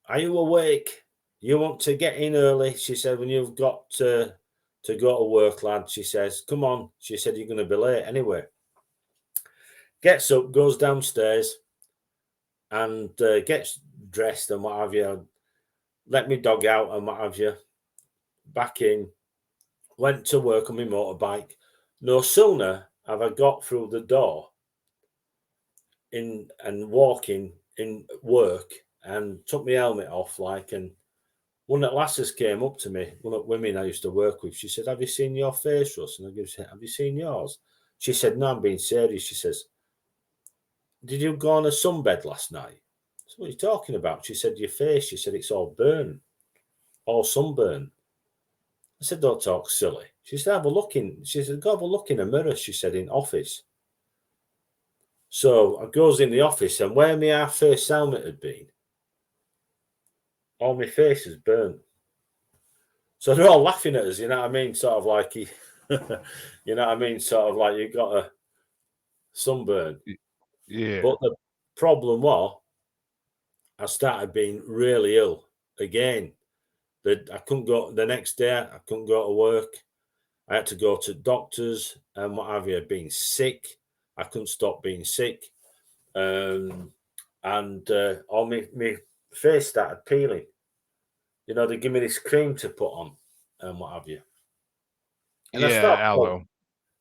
"Are you awake? You want to get in early?" She said, "When you've got to go to work, lad." She says, "Come on." She said, "You're going to be late." Anyway, gets up, goes downstairs, and gets dressed and what have you. Let me dog out and what have you. Back in, went to work on my motorbike. No sooner have I got through the door in and walking in work and took my helmet off, like, and one of the lasses came up to me, one of the women I used to work with. She said, "Have you seen your face, Russ?" And I said, "Have you seen yours?" She said, "No, I'm being serious." She says, "Did you go on a sunbed last night?" So what are you talking about? She said, "Your face." She said, "It's all burnt, all sunburn." I said, "Don't talk silly." She said, "Have a look in." She said, "Go have a look in a mirror." She said, "In office." So I goes in the office, and where my half-face helmet had been, all my face is burnt. So they're all laughing at us, you know what I mean? Sort of like, You know what I mean? Sort of like you got a sunburn. Yeah. But the problem was, I started being really ill again. That I couldn't go the next day. I couldn't go to work. I had to go to doctors and what have you. Being sick, I couldn't stop being sick, and all my face started peeling. You know, they give me this cream to put on and what have you. And I Yeah, aloe.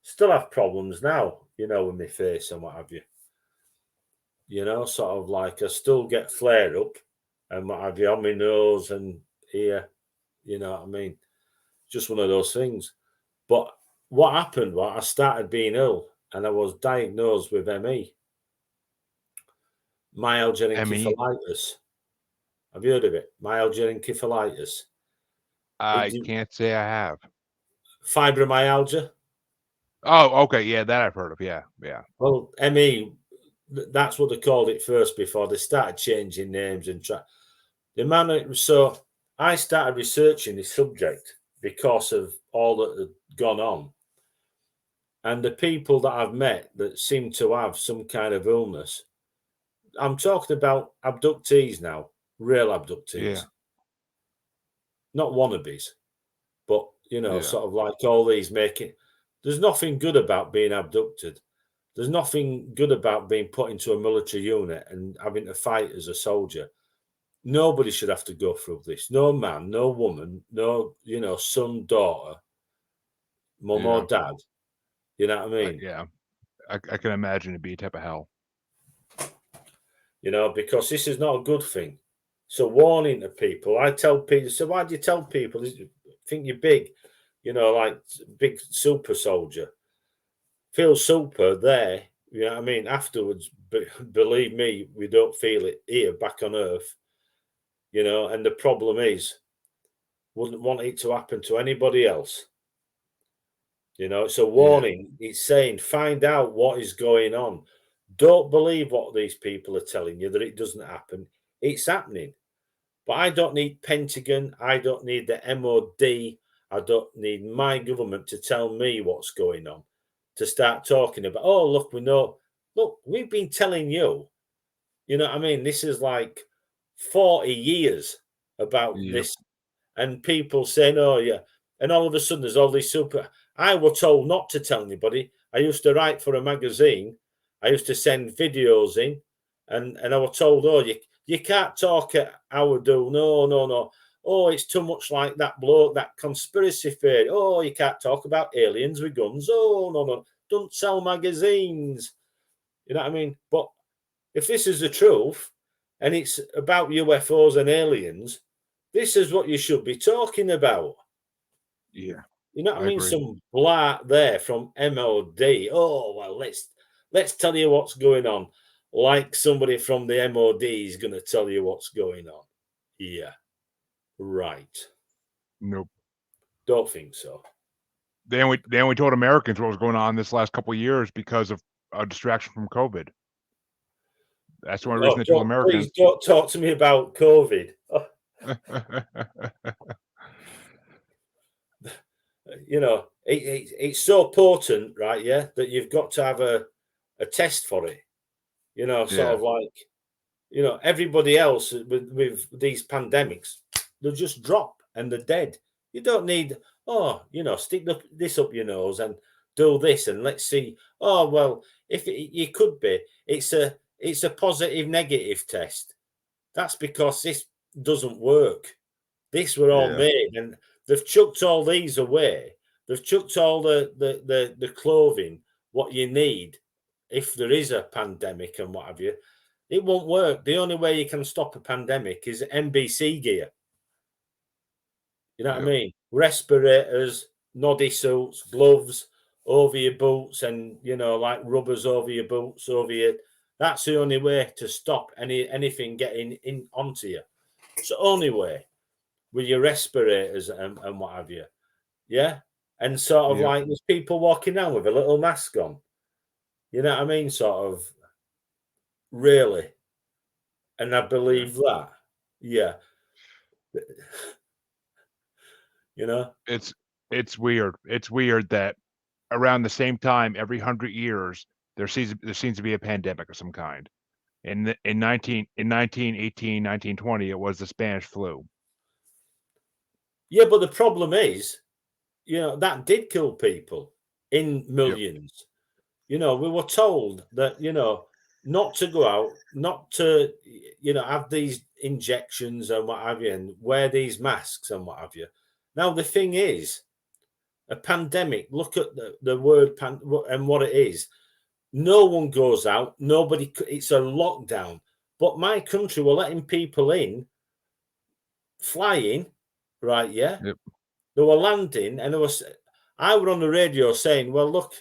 still have problems now. You know, with my face and what have you. You know, sort of like I still get flare up and what have you on my nose and ear. You know what I mean? Just one of those things. But what happened was I started being ill and I was diagnosed with ME, myalgia ME. encephalitis. Have you heard of it? Myalgia encephalitis. I can't say I have. Fibromyalgia. Oh, okay. Yeah, that I've heard of. Yeah, yeah. Well, ME, that's what they called it first before they started changing names and try. The man, so I started researching this subject because of all that had gone on. And the people that I've met that seem to have some kind of illness, I'm talking about abductees now, real abductees, Yeah, not wannabes, but you know, yeah, sort of like all these making. There's nothing good about being abducted. There's nothing good about being put into a military unit and having to fight as a soldier. Nobody should have to go through this. No man, no woman, no, you know, son, daughter, mum yeah, or dad. You know what I mean? yeah. I can imagine it'd be a type of hell. You know, because this is not a good thing. So warning to people, I tell people, so why do you tell people, think you're big, you know, like big super soldier, feel super there, you know what I mean? Afterwards, believe me, we don't feel it here back on earth, you know, and the problem is, wouldn't want it to happen to anybody else. You know, it's a Yeah, warning. It's saying, find out what is going on. Don't believe what these people are telling you that it doesn't happen. It's happening. But I don't need Pentagon. I don't need the MOD. I don't need my government to tell me what's going on. To start talking about, oh, look, we know. Look, we've been telling you. You know what I mean? This is like 40 years about yep, this. And people saying, oh, yeah. And all of a sudden, there's all these super. I was told not to tell anybody. I used to write for a magazine. I used to send videos in. And I was told, oh, you can't talk at our do. No, no, no. Oh, it's too much like that bloke, that conspiracy theory. Oh, you can't talk about aliens with guns. Oh, no, no. Don't sell magazines. You know what I mean? But if this is the truth and it's about UFOs and aliens, this is what you should be talking about. yeah. You know what I I mean? agree. Some blat there from MOD. Oh well, let's tell you what's going on. Like somebody from the MOD is going to tell you what's going on. Yeah, right. Nope. Don't think so. They only told Americans what was going on this last couple of years because of a distraction from COVID. That's the only reason Oh, they told please Americans. don't talk to me about COVID. Oh, you know, it's so potent, right? Yeah, that you've got to have a test for it. You know, sort Yeah, of like, you know, everybody else with these pandemics, they'll just drop and they're dead. You don't need, oh, you know, stick this up your nose and do this and let's see. Oh well, if it could be, it's a positive negative test. That's because this doesn't work. This were all yeah, made, and they've chucked all these away. They've chucked all the clothing, what you need if there is a pandemic and what have you. It won't work. The only way you can stop a pandemic is NBC gear. You know what I yep, mean? Respirators, noddy suits, gloves over your boots, and you know, like rubbers over your boots, over your. That's the only way to stop anything getting in onto you. It's the only way with your respirators and what have you. Yeah. And sort of yep, like there's people walking around with a little mask on. You know what I mean? Sort of really. And I yeah. believe that. Yeah. You know? It's It's weird. It's weird that around the same time, every 100 years, there seems to be a pandemic of some kind. In 1918, 1920, it was the Spanish flu. Yeah, but the problem is, that did kill people in Yep. millions. We were told that, not to go out, not to, have these injections and what have you, and wear these masks and what have you. Now, the thing is, a pandemic, look at the word and what it is. No one goes out. Nobody, it's a lockdown. But my country were letting people in, flying, right? Yeah. Yep. They were landing, and I were on the radio saying, well, look,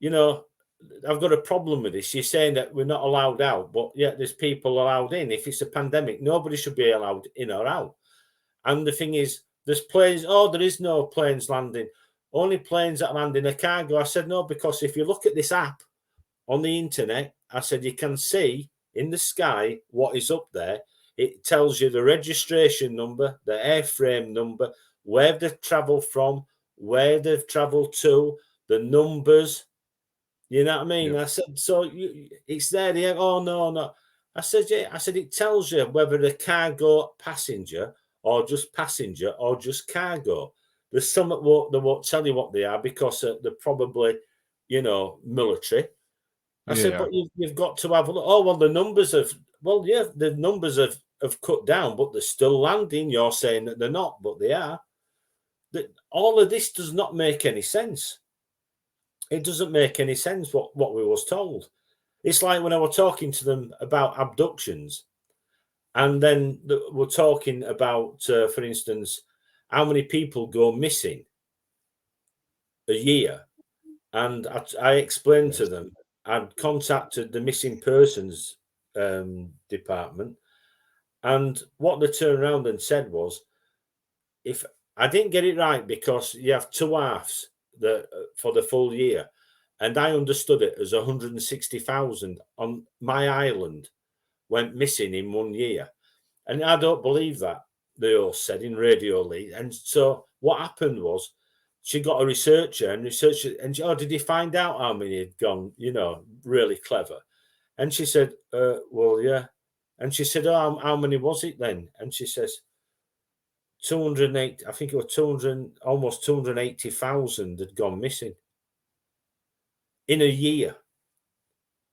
I've got a problem with this. You're saying that we're not allowed out, but yet there's people allowed in. If it's a pandemic, nobody should be allowed in or out. And the thing is, there's planes. Oh, there is no planes landing. Only planes that land in a cargo. I said, no, because if you look at this app on the internet, I said, you can see in the sky what is up there. It tells you the registration number, the airframe number, where they've travelled from, where they've travelled to, the numbers. You know what I mean? Yep. I said, so it's there. Oh, no. I said, yeah. I said, it tells you whether the cargo passenger or just cargo. There's some that won't tell you what they are because they're probably, military. I said, Yeah. but you've got to have a look. Oh, well, the numbers have cut down, but they're still landing. You're saying that they're not, but they are. All of this does not make any sense. It doesn't make any sense what we was told. It's like when I was talking to them about abductions, and then we're talking about, for instance, how many people go missing a year. And I explained to them, I'd contacted the missing persons department, and what they turned around and said was, if I didn't get it right, because you have two halves for the full year, and I understood it as 160,000 on my island went missing in 1 year. And I don't believe that, they all said in Radio League. And so what happened was, she got a researcher, and did he find out how many had gone, really clever? And she said, well, yeah. And she said, oh, how many was it then? And she says, 208, I think it was 200, almost 280,000 had gone missing in a year.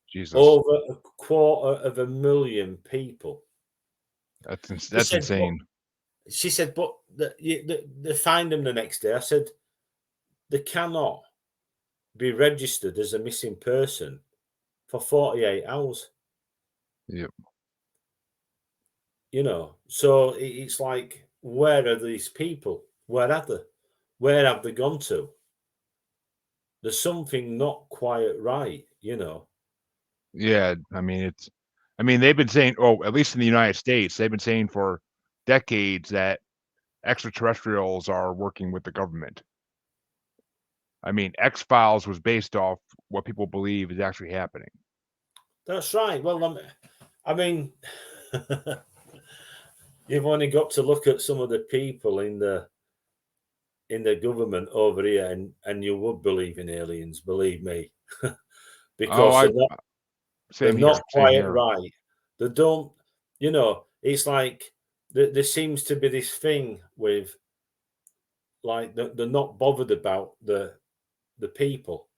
Jesus. Over 250,000 people. That's insane. She said, but they find them the next day. I said, they cannot be registered as a missing person for 48 hours. Yep. So it's like, where are these people? Where are they? Where have they gone to? There's something not quite right, Yeah. I mean, they've been saying, at least in the United States, they've been saying for decades that extraterrestrials are working with the government. I mean, X-Files was based off what people believe is actually happening. That's right. Well, I mean, you've only got to look at some of the people in the government over here, and you would believe in aliens, believe me, because they're not quite right. They don't, it's like there seems to be this thing with, like, they're not bothered about the people.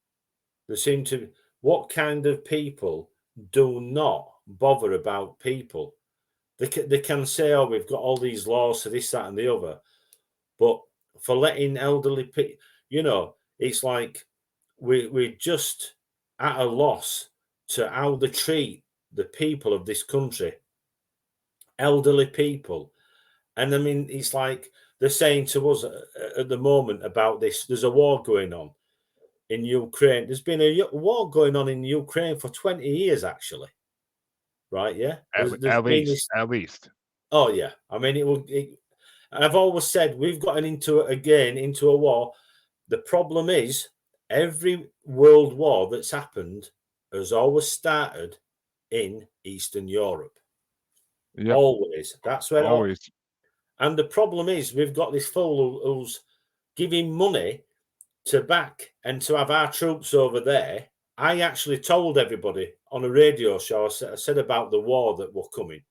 They seem to, what kind of people do not bother about people? They can say, oh, we've got all these laws for this, that, and the other, but for letting elderly people, it's like we're just at a loss to how they treat the people of this country, elderly people. And I mean, it's like they're saying to us at the moment about this. There's a war going on in Ukraine. There's been a war going on in Ukraine for 20 years, actually. Right? Yeah. At least. Oh yeah. I mean, I've always said we've gotten into a war. The problem is, every world war that's happened has always started in Eastern Europe. Yep. Always. That's where always. And the problem is, we've got this fool who's giving money to back and to have our troops over there. I actually told everybody on a radio show, I said about the war that were coming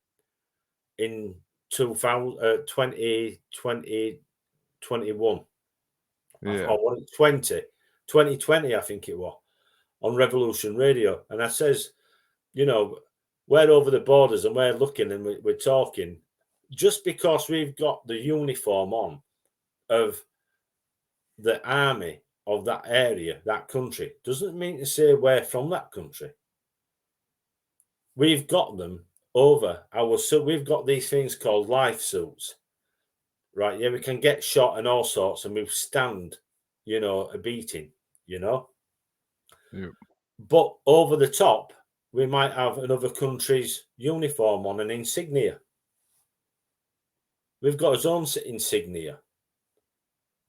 in 2021. Yeah. Or 2020, I think it was, on Revolution Radio. And I says, you know, we're over the borders and we're looking and we're talking. Just because we've got the uniform on of the army of that area, that country, doesn't mean to say we're from that country. We've got them over our suit. We've got these things called life suits, right? Yeah, we can get shot and all sorts and withstand, you know, a beating, you know. Yep. But over the top, we might have another country's uniform on, an insignia. We've got our own insignia.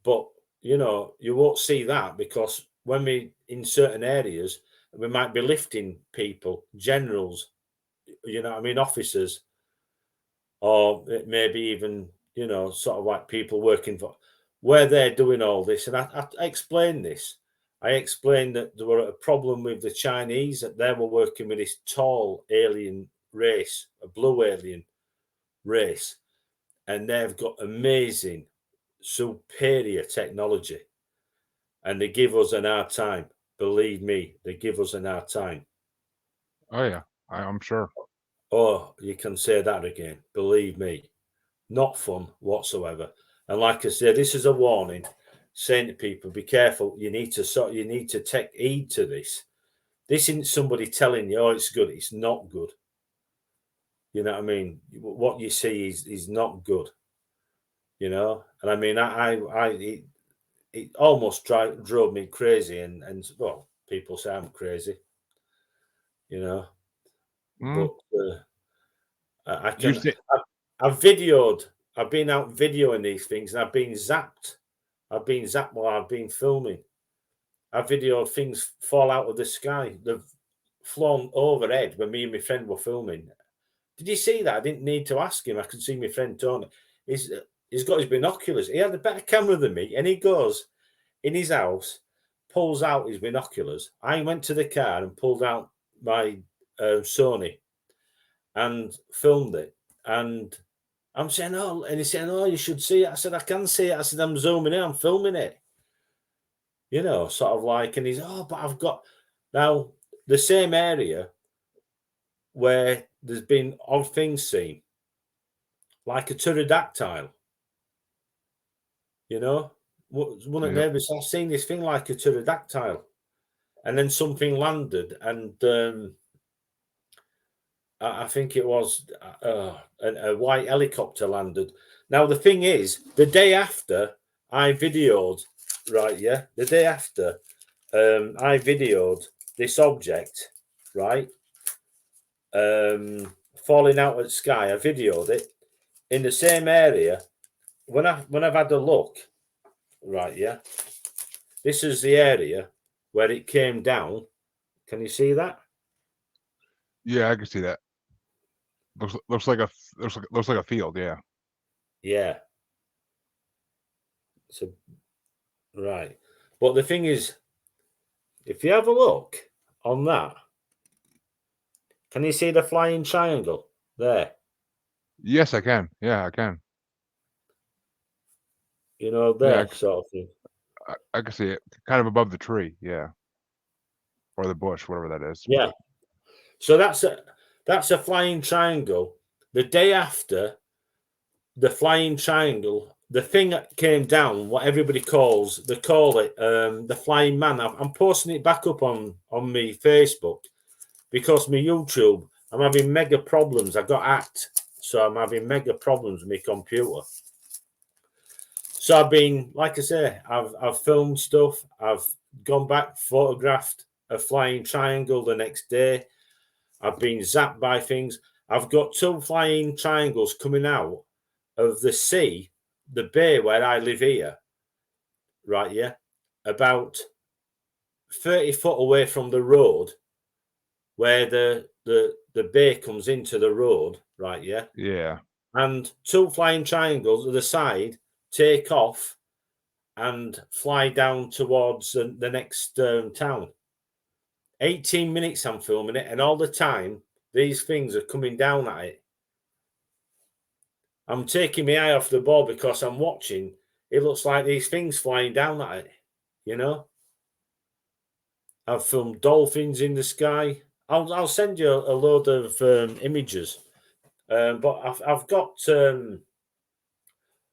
But, you know, you won't see that because when we, in certain areas, we might be lifting people, generals, you know what I mean, officers, or maybe even, you know, sort of like people working for, where they're doing all this. And I explained this. I explained that there were a problem with the Chinese, that they were working with this tall alien race, a blue alien race, and they've got amazing, superior technology. And they give us an hard time. Believe me, they give us an hard time. Oh yeah, I'm sure. Oh, you can say that again. Believe me, not fun whatsoever. And like I said, this is a warning, saying to people, be careful. You need to take heed to this. This isn't somebody telling you, oh, it's good. It's not good. You know what I mean? What you see is not good. You know, and I mean, it almost drove me crazy. And well, people say I'm crazy. You know, but I can. I've videoed. I've been out videoing these things, and I've been zapped. While I've been filming. I videoed things fall out of the sky. They've flown overhead when me and my friend were filming. Did you see that? I didn't need to ask him. I could see my friend Tony. He's got his binoculars. He had a better camera than me, and he goes in his house, pulls out his binoculars. I went to the car and pulled out my Sony and filmed it. And I'm saying, oh, and he's saying, oh, you should see it. I said, I can see it. I said, I'm zooming in, I'm filming it. You know, sort of like, and he's, oh, but I've got now the same area where there's been odd things seen, like a pterodactyl. You know, one of neighbours, I've seen this thing like a pterodactyl, and then something landed, and I think it was a white helicopter landed. Now, the thing is, the day after I videoed, right, yeah, the day after I videoed this object, right, falling out of the sky. I videoed it in the same area. When I've had a look, right, yeah, this is the area where it came down. Can you see that? Yeah, I can see that. Looks like a field. Yeah. Yeah. So right, but the thing is, if you have a look on that, can you see the flying triangle there? Yes, I can. Yeah, I can. You know, there, sort of thing. I can see it, kind of above the tree. Yeah, or the bush, whatever that is. Yeah. So that's a flying triangle. The day after the flying triangle, the thing that came down, what everybody calls, they call it the flying man. I'm posting it back up on my Facebook because my YouTube, I'm having mega problems. I got hacked, so I'm having mega problems with my computer. So I've been, like I say, I've filmed stuff. I've gone back, photographed a flying triangle the next day. I've been zapped by things. I've got 2 flying triangles coming out of the sea, the bay where I live here, right, yeah, about 30 foot away from the road where the bay comes into the road, right, yeah? Yeah. And 2 flying triangles at the side take off and fly down towards the next town. 18 minutes I'm filming it, and all the time these things are coming down at it. I'm taking my eye off the ball because I'm watching. It looks like these things flying down at it, you know. I've filmed dolphins in the sky. I'll send you a load of images, but I've got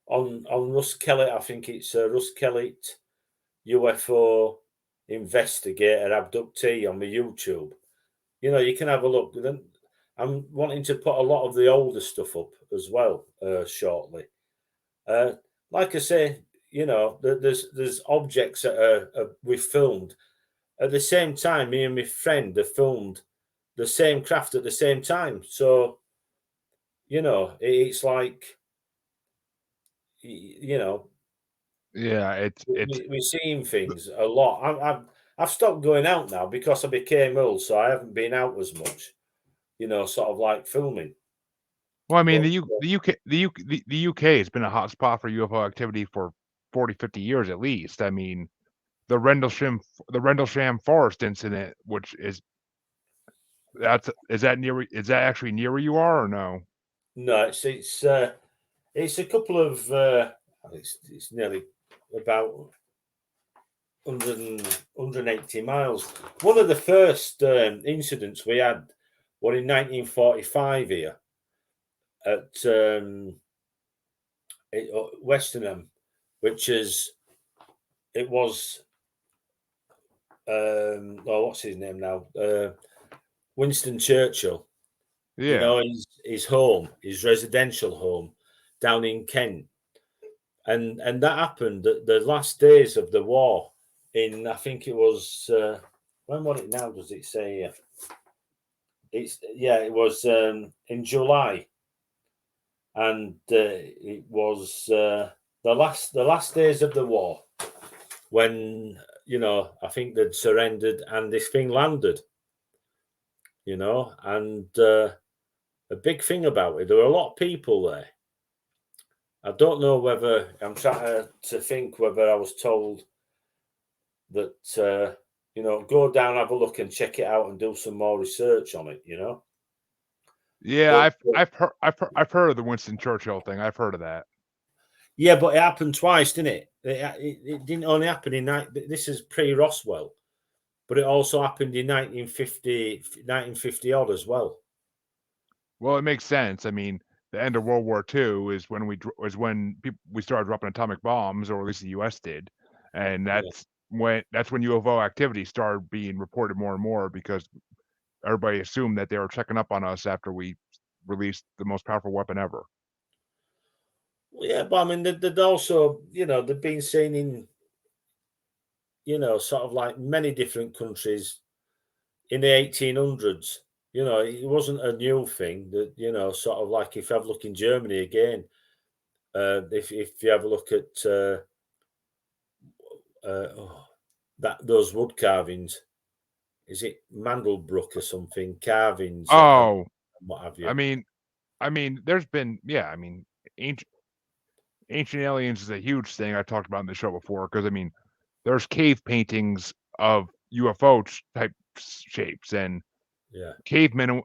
on Russ Kellett. I think it's Russ Kellett UFO Investigator Abducted on my YouTube. You know, you can have a look. Then I'm wanting to put a lot of the older stuff up as well shortly. Like I say, you know, there's objects that we've filmed at the same time. Me and my friend have filmed the same craft at the same time. So, you know, it's like, you know, Yeah, we're seeing things a lot. I've stopped going out now because I became ill, so I haven't been out as much. You know, sort of like filming. well, I mean, But the UK has been a hot spot for UFO activity for 40, 50 years at least. I mean, the Rendlesham Forest incident, which is is that actually near where you are or no? no, it's a couple of it's nearly about 180 miles. One of the first incidents we had were in 1945 here at Westenham, which is it was what's his name now? Winston Churchill. You Yeah. know, his home, his residential home down in Kent. And that happened the last days of the war in, I think it was, when was it now, does it say? It was in July. And it was the last days of the war when, you know, I think they'd surrendered and this thing landed, you know, and a big thing about it, there were a lot of people there. I don't know whether I'm trying to think whether I was told that you know, go down, have a look, and check it out, and do some more research on it. You know, Yeah, but I've heard of the Winston Churchill thing. I've heard of that. yeah, but it happened twice, didn't it? It didn't only happen in this is pre-Roswell, but it also happened in 1950 odd as well. Well, it makes sense. I mean, the end of World War II is when we started dropping atomic bombs, or at least the U.S. did, and Yeah. that's when UFO activity started being reported more and more because everybody assumed that they were checking up on us after we released the most powerful weapon ever. Well, yeah, but I mean, they'd also, you know, they've been seen in, you know, sort of like many different countries in the 1800s. You know, it wasn't a new thing that, you know, sort of like if you have a look in Germany again, if you have a look at those wood carvings, is it Mandelbrück or something? Carvings and Oh, what have I you? mean, there's been I mean, ancient aliens is a huge thing I talked about in the show before because I mean, there's cave paintings of UFO type shapes and Yeah, cavemen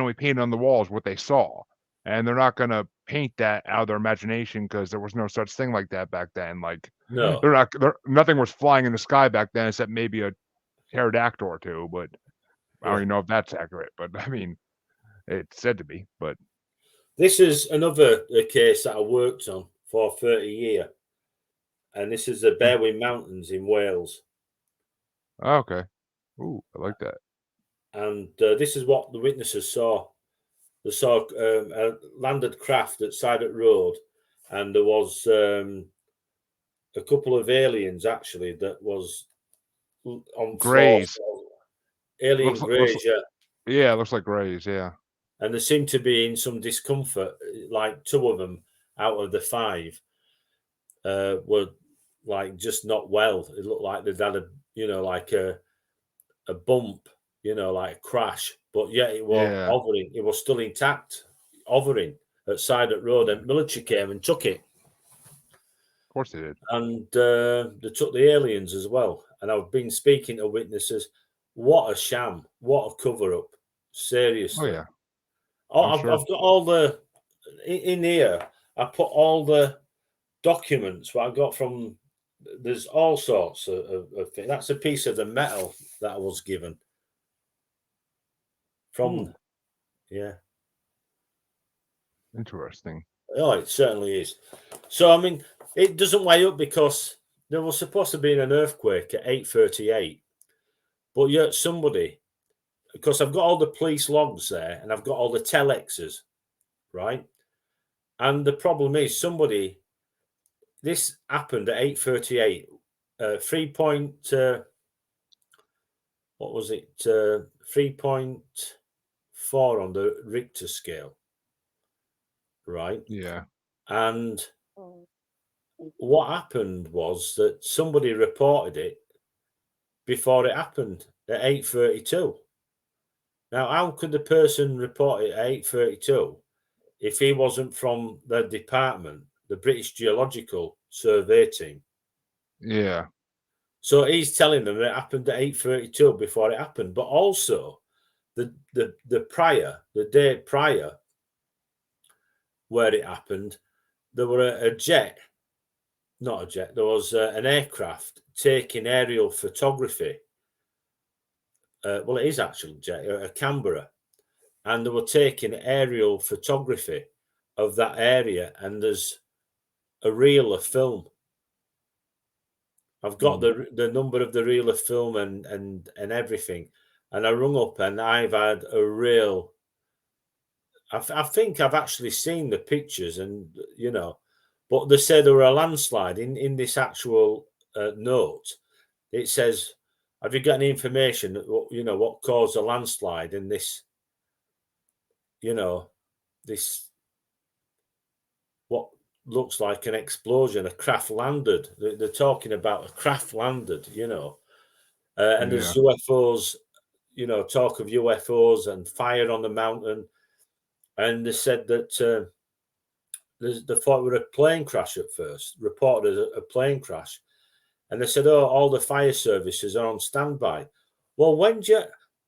only painted on the walls what they saw, and they're not gonna paint that out of their imagination because there was no such thing like that back then. Like no, nothing was flying in the sky back then except maybe a pterodactyl or two, but I don't yeah. even know if that's accurate. But I mean, it's said to be. But This is another case that I worked on for 30 years, and this is the Berwyn Mountains in Wales. okay, ooh, I like that. And this is what the witnesses saw. They saw a landed craft at Side Road, and there was a couple of aliens actually that was on floor, Grays alien looks greys, yeah. yeah, looks like grays. Yeah, And they seemed to be in some discomfort. Like two of them out of the five were like just not well. It looked like they'd had a, you know, like a bump, you know, like a crash. But yeah, it was yeah. hovering. It was still intact, hovering at Side Road, and military came and took it. course they did. And they took the aliens as well. And I've been speaking to witnesses. What a sham! What a cover up! Oh Seriously. yeah, Oh, I'm I've sure. got all the in here. I put all the documents what I got from. There's all sorts of things. That's a piece of the metal that I was given from. Ooh, Yeah. interesting. Oh, it certainly is. So I mean, it doesn't weigh up because there was supposed to be an earthquake at 8:38, but yet somebody, because I've got all the police logs there and I've got all the telexes, right? And the problem is somebody. This happened at 8:38. 3 point. What was it? 3.4 on the Richter scale, right? Yeah, And what happened was that somebody reported it before it happened at 8:32. Now, how could the person report it at 8:32 if he wasn't from the department, the British Geological Survey team? yeah, So he's telling them it happened at 8:32 before it happened, but also the day prior where it happened, there were not a jet, there was an aircraft taking aerial photography. Well, it is actually a jet, a Canberra, and they were taking aerial photography of that area, and there's a reel of film. I've got mm, the number of the reel of film and everything, and I rung up, and I've had a real. I think I've actually seen the pictures, and but they said there were a landslide in this actual note. It says, "Have you got any information? What caused a landslide in this? This what looks like an explosion. A craft landed. They're talking about a craft landed. And yeah, there's UFOs. Talk of UFOs and fire on the mountain. And they said that they thought it was a plane crash at first. Reported as a plane crash, and they said, "Oh, all the fire services are on standby." Well, when you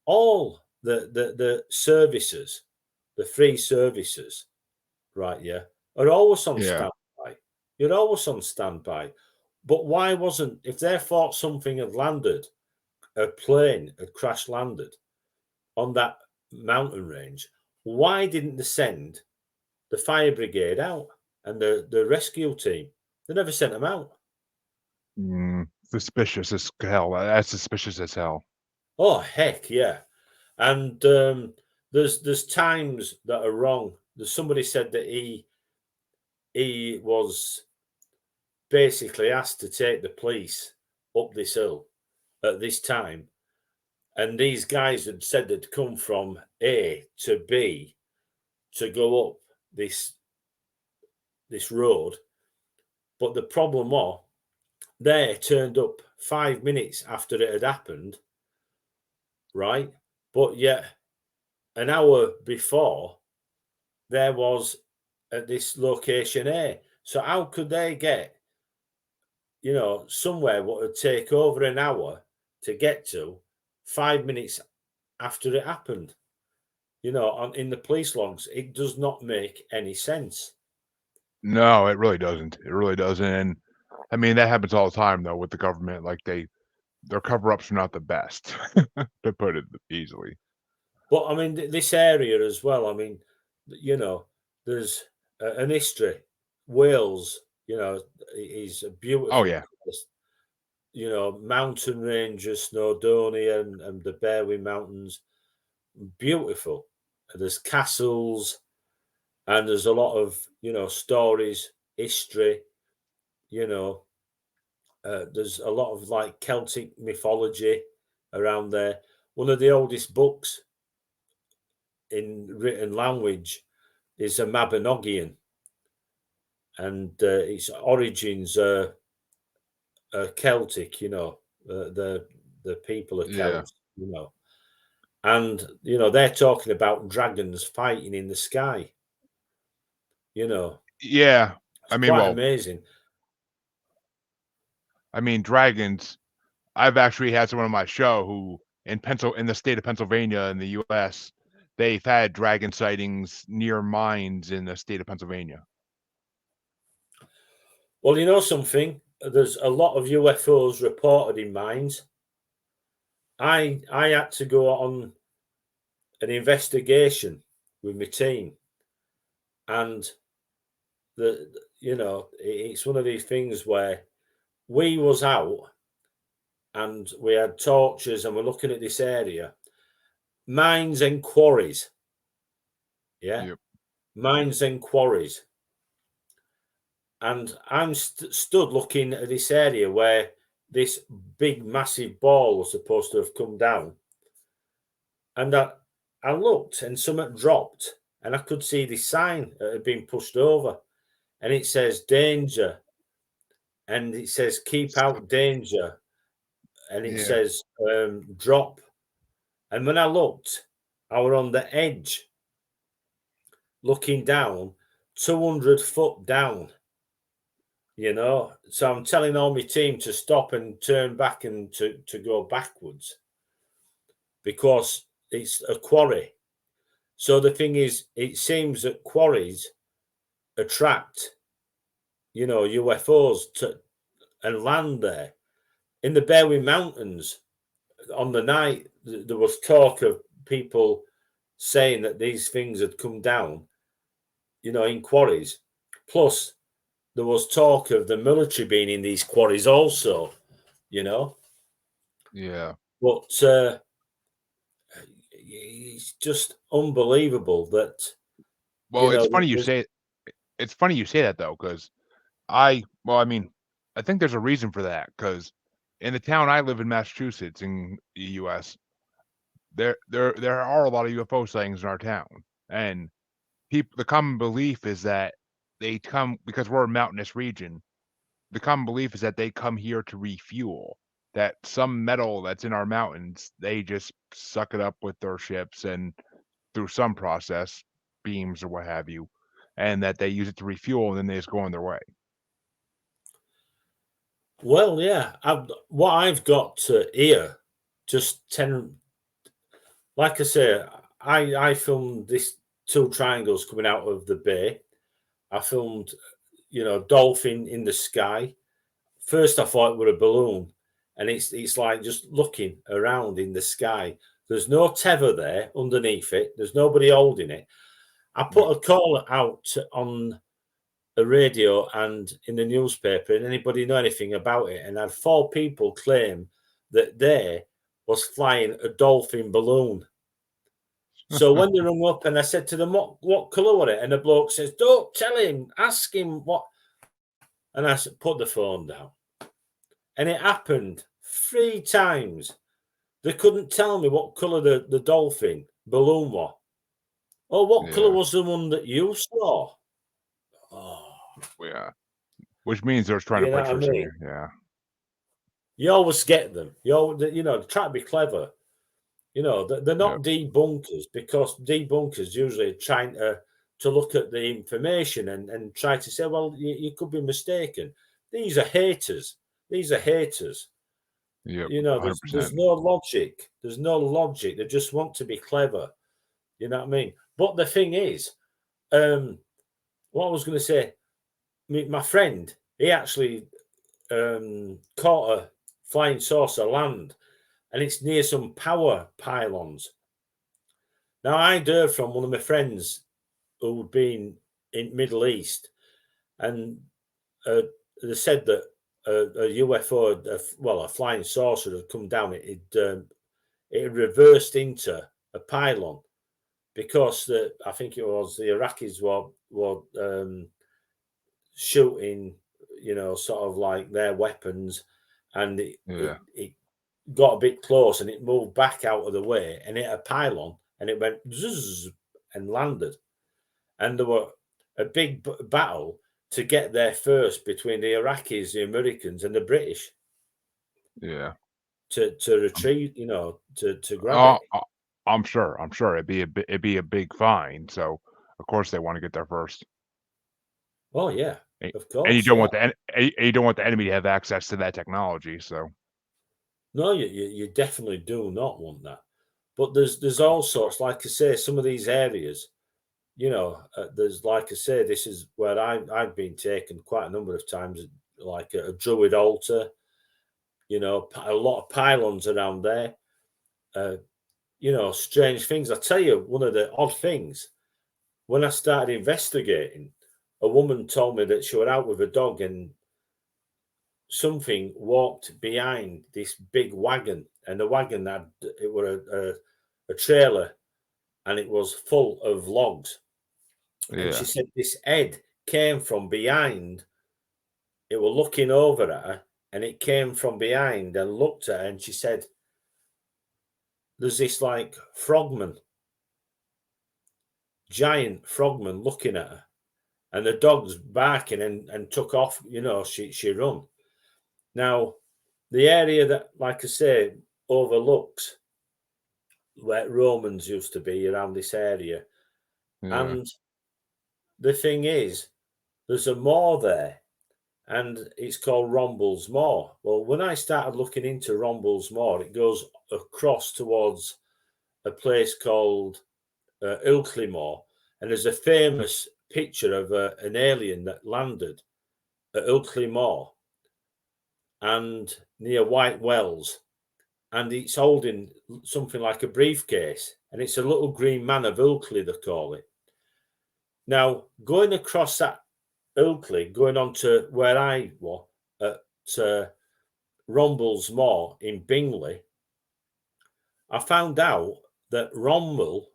all the services, the free services, right? Yeah, are always on yeah. standby. You're always on standby. But why wasn't if they thought something had landed, a plane had crash landed on that mountain range? Why didn't they send the fire brigade out and the rescue team? They never sent them out. Suspicious as hell. That's suspicious as hell. Oh heck yeah! And there's times that are wrong. There's somebody said that he was basically asked to take the police up this hill at this time, and these guys had said they'd come from A to B to go up this road, but the problem was they turned up 5 minutes after it had happened, right? But yet an hour before there was at this location A. So how could they get, somewhere what would take over an hour to get to 5 minutes after it happened? In the police logs, it does not make any sense. No, it really doesn't. It really doesn't. And I mean, that happens all the time though with the government. Like their cover-ups are not the best, to put it easily. But I mean, this area as well. I mean, there's an history. Wales, is a Oh beautiful yeah, place. Mountain ranges, Snowdonia and the Berwyn Mountains, beautiful. There's castles, and there's a lot of stories, history. You know, there's a lot of like Celtic mythology around there. One of the oldest books in written language is a Mabinogion, and its origins are Celtic. The people are yeah, Celts. And they're talking about dragons fighting in the sky. You know, yeah. it's I mean, quite well, amazing. I mean, dragons. I've actually had someone on my show who in the state of Pennsylvania in the U.S. they've had dragon sightings near mines in the state of Pennsylvania. Well, you know something? There's a lot of UFOs reported in mines. I had to go on an investigation with my team, and it's one of these things where we was out and we had torches and we're looking at this area, mines and quarries. Yeah, Yep. mines and quarries. And I'm stood looking at this area where this big, massive ball was supposed to have come down. And I looked and something dropped, and I could see this sign that had been pushed over, and it says danger, and it says keep out danger, and it Yeah. says drop. And when I looked, I were on the edge looking down 200 foot down. So I'm telling all my team to stop and turn back and to go backwards because it's a quarry. So the thing is, it seems that quarries attract, UFOs and land there. In the Berwyn Mountains, on the night, there was talk of people saying that these things had come down, in quarries. Plus, there was talk of the military being in these quarries also, Yeah. But it's just unbelievable that, Well, it's funny you there's, say it's funny you say that though, because I mean, I think there's a reason for that. Because in the town I live in, Massachusetts, in the U.S., there are a lot of UFO sightings in our town, and the common belief is that they come because we're a mountainous region. The common belief is that they come here to refuel. That some metal that's in our mountains, they just suck it up with their ships and through some process, beams or what have you, and that they use it to refuel and then they just go on their way. well, yeah, what I've got here, just 10, like I say, I filmed this two triangles coming out of the bay. I filmed, dolphin in the sky. First, I thought it were a balloon, and it's like just looking around in the sky. There's no tether there underneath it. There's nobody holding it. I Yep. put a call out on the radio and in the newspaper, and anybody know anything about it? And I had 4 people claim that there was flying a dolphin balloon. So when they rung up and I said to them, what colour was it? And the bloke says, don't tell him, ask him what. And I said, put the phone down. And it happened 3 times. They couldn't tell me what colour the dolphin balloon was. Oh, what colour Yeah. was the one that you saw? Oh, Yeah. Which means they're trying to you know put what I yours in mean? there. Yeah. You always get them. Try to be clever. They're Yep. not debunkers because debunkers usually are trying to look at the information and try to say, well, you could be mistaken. These are haters. These are haters. Yep. There's 100%. no logic. There's no logic. They just want to be clever. You know what I mean? But the thing is, what I was going to say, my friend, he actually caught a flying saucer land, and it's near some power pylons. Now, I'd heard from one of my friends who'd been in Middle East, and they said that a UFO, a flying saucer, had come down. It reversed into a pylon because I think it was the Iraqis were shooting, sort of like their weapons, and Yeah. it got a bit close and it moved back out of the way and hit a pylon and it went zzz and landed. And there were a big battle to get there first between the Iraqis, the Americans, and the British Yeah. to retrieve, to grab Oh, it. I'm sure. I'm sure it'd be a big find. So of course they want to get there first. Oh yeah, Of And you course, don't yeah. want you don't want the enemy to have access to that technology. So No, you definitely do not want that. But there's all sorts, like I say, some of these areas, there's, like I say, this is where I've been taken quite a number of times, like a druid altar, a lot of pylons around there. Strange things. I tell you, one of the odd things, when I started investigating, a woman told me that she was out with a dog and something walked behind this big wagon, and the wagon it was a trailer, and it was full of logs. And she yeah, said this head came from behind. It was looking over at her, and it came from behind and looked at her, and she said, "There's this like frogman, giant frogman, looking at her." And the dog's barking and took off. She run. Now, the area that, like I say, overlooks where Romans used to be, around this area. yeah, And the thing is, there's a moor there, and it's called Romble's Moor. Well, when I started looking into Romble's Moor, it goes across towards a place called Ilkley Moor, and there's a famous picture of an alien that landed at Ilkley Moor and near White Wells, and it's holding something like a briefcase, and it's a little green man of Ilkley, they call it. Now, going across that Ilkley, going on to where I was at Romble's Moor in Bingley, I found out that Romble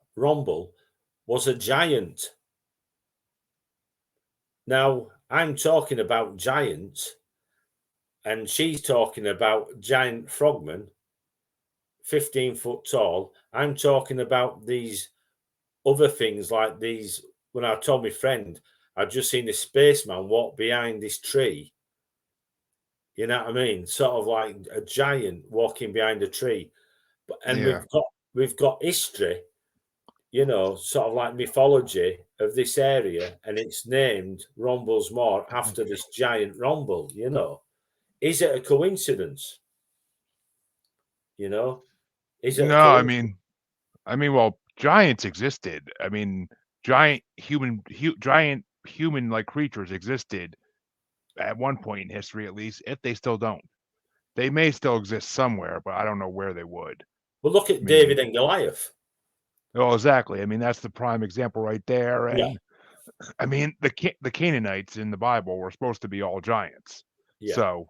was a giant. Now, I'm talking about giants, and she's talking about giant frogmen, 15 foot tall. I'm talking about these other things like these. When I told my friend I'd just seen a spaceman walk behind this tree, you know what I mean? Sort of like a giant walking behind a tree. And yeah. we've got history, sort of like mythology of this area, and it's named Romble's Moor after this giant Romble, Is it a coincidence? You know, is it a No, coincidence? well, giants existed. Giant human like creatures existed at one point in history, at least. If they still don't, they may still exist somewhere, but I don't know where they would. Well, look I at David mean, and Goliath. oh, exactly. That's the prime example right there. Yeah, And the Canaanites in the Bible were supposed to be all giants. yeah, So,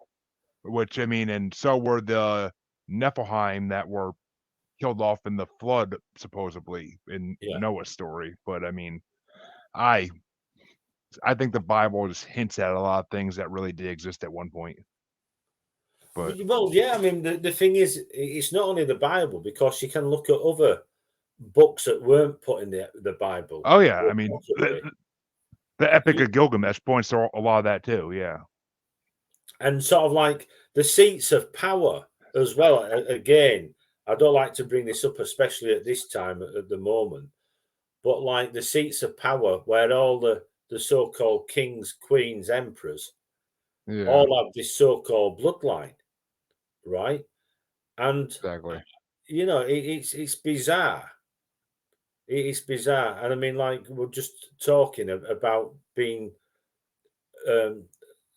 and so were the Nephilim that were killed off in the flood, supposedly in yeah. Noah's story. But I I think the Bible just hints at a lot of things that really did exist at one point. But Well, yeah. I mean, the thing is, it's not only the Bible, because you can look at other books that weren't put in the Bible. oh yeah, Well, possibly. the Epic You, of Gilgamesh points to a lot of that too. Yeah, and sort of like the seats of power as well. Again, I don't like to bring this up, especially at this time at the moment, but like the seats of power, where all the so-called kings, queens, emperors yeah, all have this so-called bloodline, right? And exactly. it's bizarre. It is bizarre, and I mean, like we're just talking about being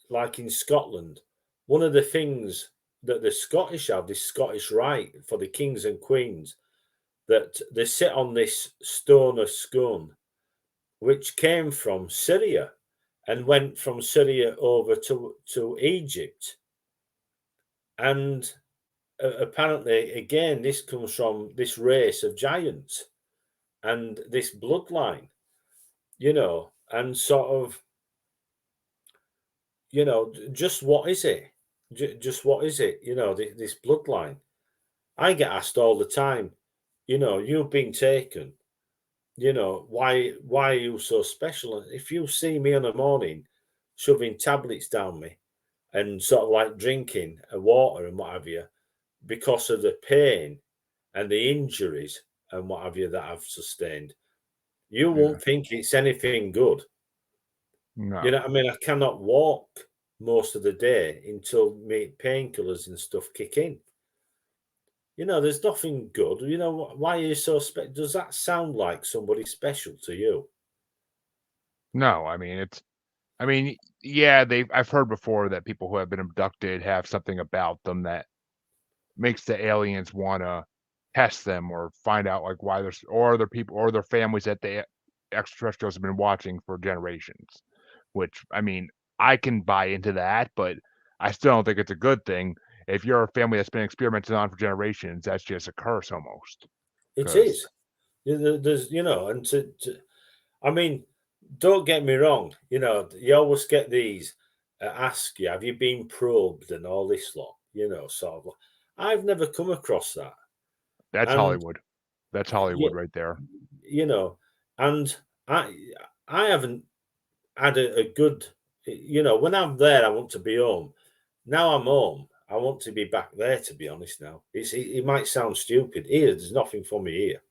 like in Scotland. One of the things that the Scottish have, this Scottish rite for the kings and queens, that they sit on this stone of scone, which came from Syria and went from Syria over to Egypt. And apparently, again, this comes from this race of giants and this bloodline, and sort of, just what is it? Just what is it? This bloodline. I get asked all the time, you've been taken, why are you so special? And if you see me in the morning shoving tablets down me and sort of like drinking a water and what have you, because of the pain and the injuries and what have you that I've sustained, you Yeah, won't think it's anything good. No. You know what I mean? I cannot walk most of the day until me painkillers and stuff kick in. You know, there's nothing good. You know, why are you so special? Does that sound like somebody special to you? No, I mean, yeah, I've heard before that people who have been abducted have something about them that makes the aliens wanna test them or find out, like, why there's or other people or their families that the extraterrestrials have been watching for generations, which, I mean, I can buy into that, but I still don't think it's a good thing. If you're a family that's been experimented on for generations, that's just a curse almost. It Because is. There's, and I mean, don't get me wrong. You know, you always get these ask you, have you been probed and all this lot. You know, sort of. I've never come across that, that's and Hollywood. That's yeah, Hollywood right there. you know, and I I haven't had a good. When I'm there, I want to be home. Now I'm home. I want to be back there. To be honest, now it might sound stupid. Here, there's nothing for me here.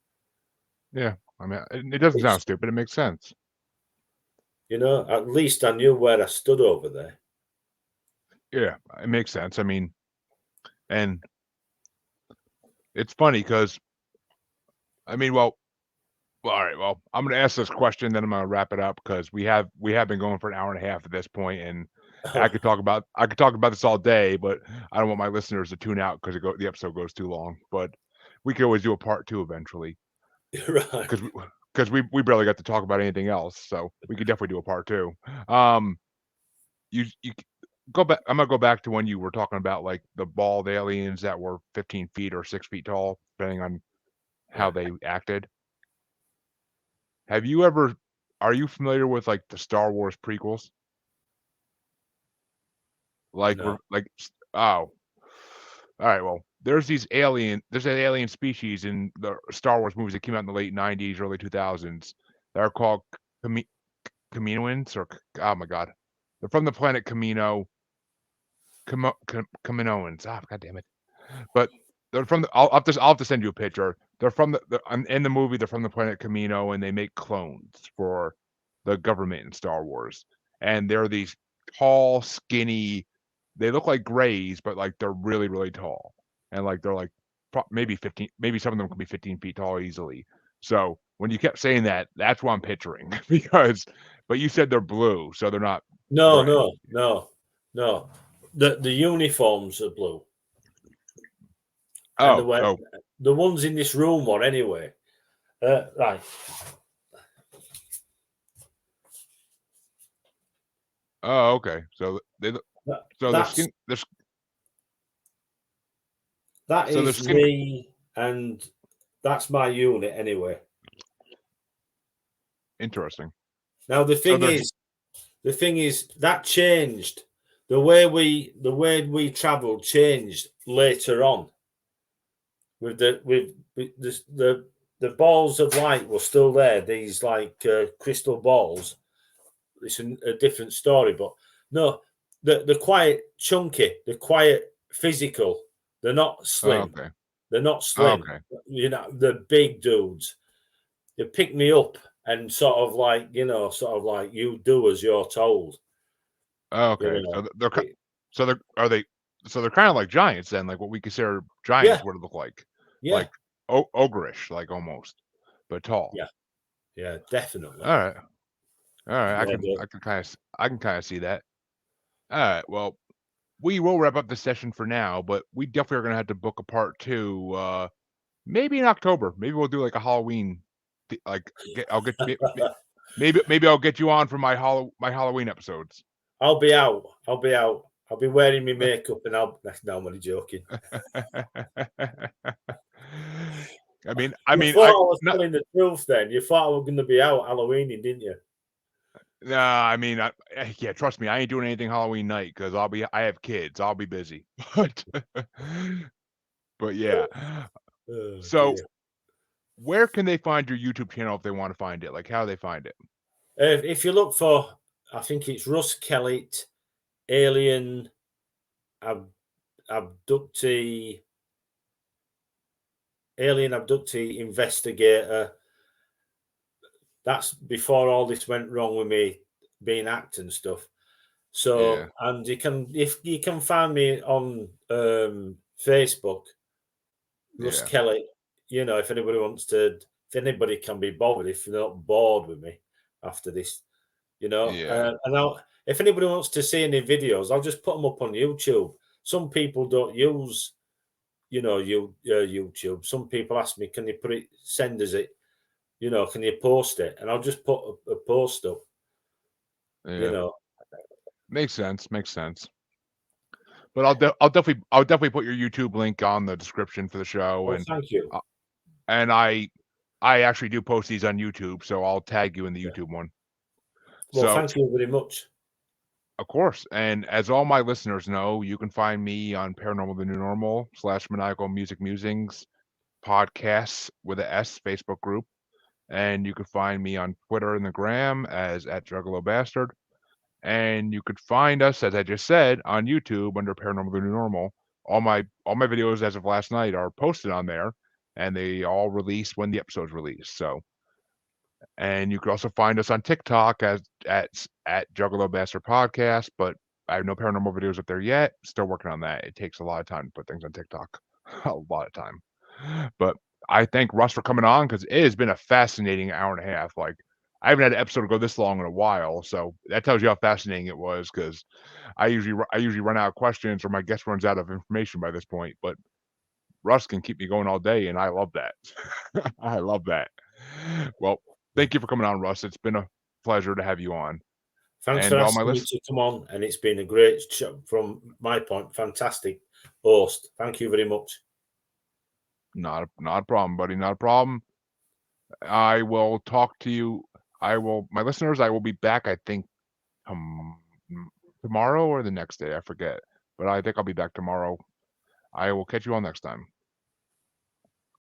Yeah, I mean, it doesn't It's sound stupid, it makes sense. At least I knew where I stood over there. Yeah, it makes sense. I mean, and it's funny because I mean, all right, well, I'm gonna ask this question, then I'm gonna wrap it up because we have been going for an hour and a half at this point, and I could talk about this all day, but I don't want my listeners to tune out because the episode goes too long. But we could always do a part two eventually Right. because we barely got to talk about anything else, so we could definitely do a part two. Um, you go back. I'm gonna go back to when you were talking about like the bald aliens that were 15 feet or 6 feet tall, depending on how Yeah. they acted. Have you ever Are you familiar with, like, the Star Wars prequels? Like, No. oh. Alright, well, there's an alien species in the Star Wars movies that came out in the late '90s, early 2000s that are called Cami Kaminoans or oh my god. They're from the planet Kamino, Kaminoans. Ah, god damn it. But they're from the I'll have to send you a picture. They're from in the movie, they're from the planet Kamino, and they make clones for the government in Star Wars. And they're these tall, skinny they look like grays, but, like, they're really, really tall. And, like, they're, like, maybe 15 maybe some of them could be 15 feet tall easily. So, when you kept saying that, that's what I'm picturing because but you said they're blue, so they're not No, gray. no, no, no. The uniforms are blue, and Oh, oh, the ones in this room are anyway. Right. oh, okay. So they look That, so their that's skin their that so their is skin me, and that's my unit anyway. interesting. Now So there's the thing is that changed. The way we travelled changed later on. With the balls of light were still there. These like crystal balls. It's a different story, but no, the quiet chunky, the quiet physical. They're not slim. okay. They're not slim. Okay. The big dudes. They pick me up and sort of like you do as you're told. You Okay. know, So they're ki It- so they're are they so they're kinda like giants then, like what we consider yeah, giants would look like. yeah, Like o ogreish, like almost, but tall. yeah, yeah, definitely. Alright. Alright. Yeah, I can kinda see that. Alright. Well, we will wrap up the session for now, but we definitely are gonna have to book a part 2, maybe in October. Maybe we'll do like a Halloween like I'll get maybe I'll get you on for my Halloween episodes. I'll be out. I'll be out. I'll be wearing my makeup, and I'll. No, I'm only joking. I You mean, thought I I was not telling the truth then. You thought I was going to be out Halloweening, didn't you? no, I mean, yeah, trust me, I ain't doing anything Halloween night because I have kids. I'll be busy. But yeah. Oh, So dear. where can they find your YouTube channel if they want to find it? Like how do they find it? If you look for, I think it's Russ Kellett, Alien ab- Abductee, Alien Abductee Investigator. That's before all this went wrong with me being hacked and stuff. So, Yeah. and if you can find me on Facebook, Russ Yeah. Kellett. If anybody can be bothered, if they're not bored with me after this, Yeah. if anybody wants to see any videos, I'll just put them up on YouTube. Some people don't use, YouTube. Some people ask me, can you send us it? Can you post it? And I'll just put a post up. Yeah. Makes sense. Makes sense. But I'll definitely put your YouTube link on the description for the show, Oh, thank you. and I actually do post these on YouTube, so I'll tag you in the Yeah. YouTube one. Well, So, thank you very much. of course, and as all my listeners know, you can find me on Paranormal the New Normal / Maniacal Music Musings podcasts with a S Facebook group, and you can find me on Twitter and the Gram as @JuggaloBastard. And you could find us, as I just said, on YouTube under Paranormal the New Normal. All my videos as of last night are posted on there, and they all release when the episode's released. So, and you could also find us on TikTok at Juggalo Bastard Podcast, but I have no paranormal videos up there yet. Still working on that. It takes a lot of time to put things on TikTok. A lot of time. But I thank Russ for coming on because it has been a fascinating hour and a half. Like, I haven't had an episode go this long in a while, so that tells you how fascinating it was. Because I usually run out of questions or my guest runs out of information by this point. But Russ can keep me going all day, and I love that. I love that. Well, thank you for coming on, Russ. It's been a pleasure to have you on. Thanks for And all my asking me to come on, and it's been a great show from my point. Fantastic host. Thank you very much. not a problem, buddy. Not a problem. I will talk to you. My listeners. I will be back. I think tomorrow or the next day. I forget, but I think I'll be back tomorrow. I will catch you all next time.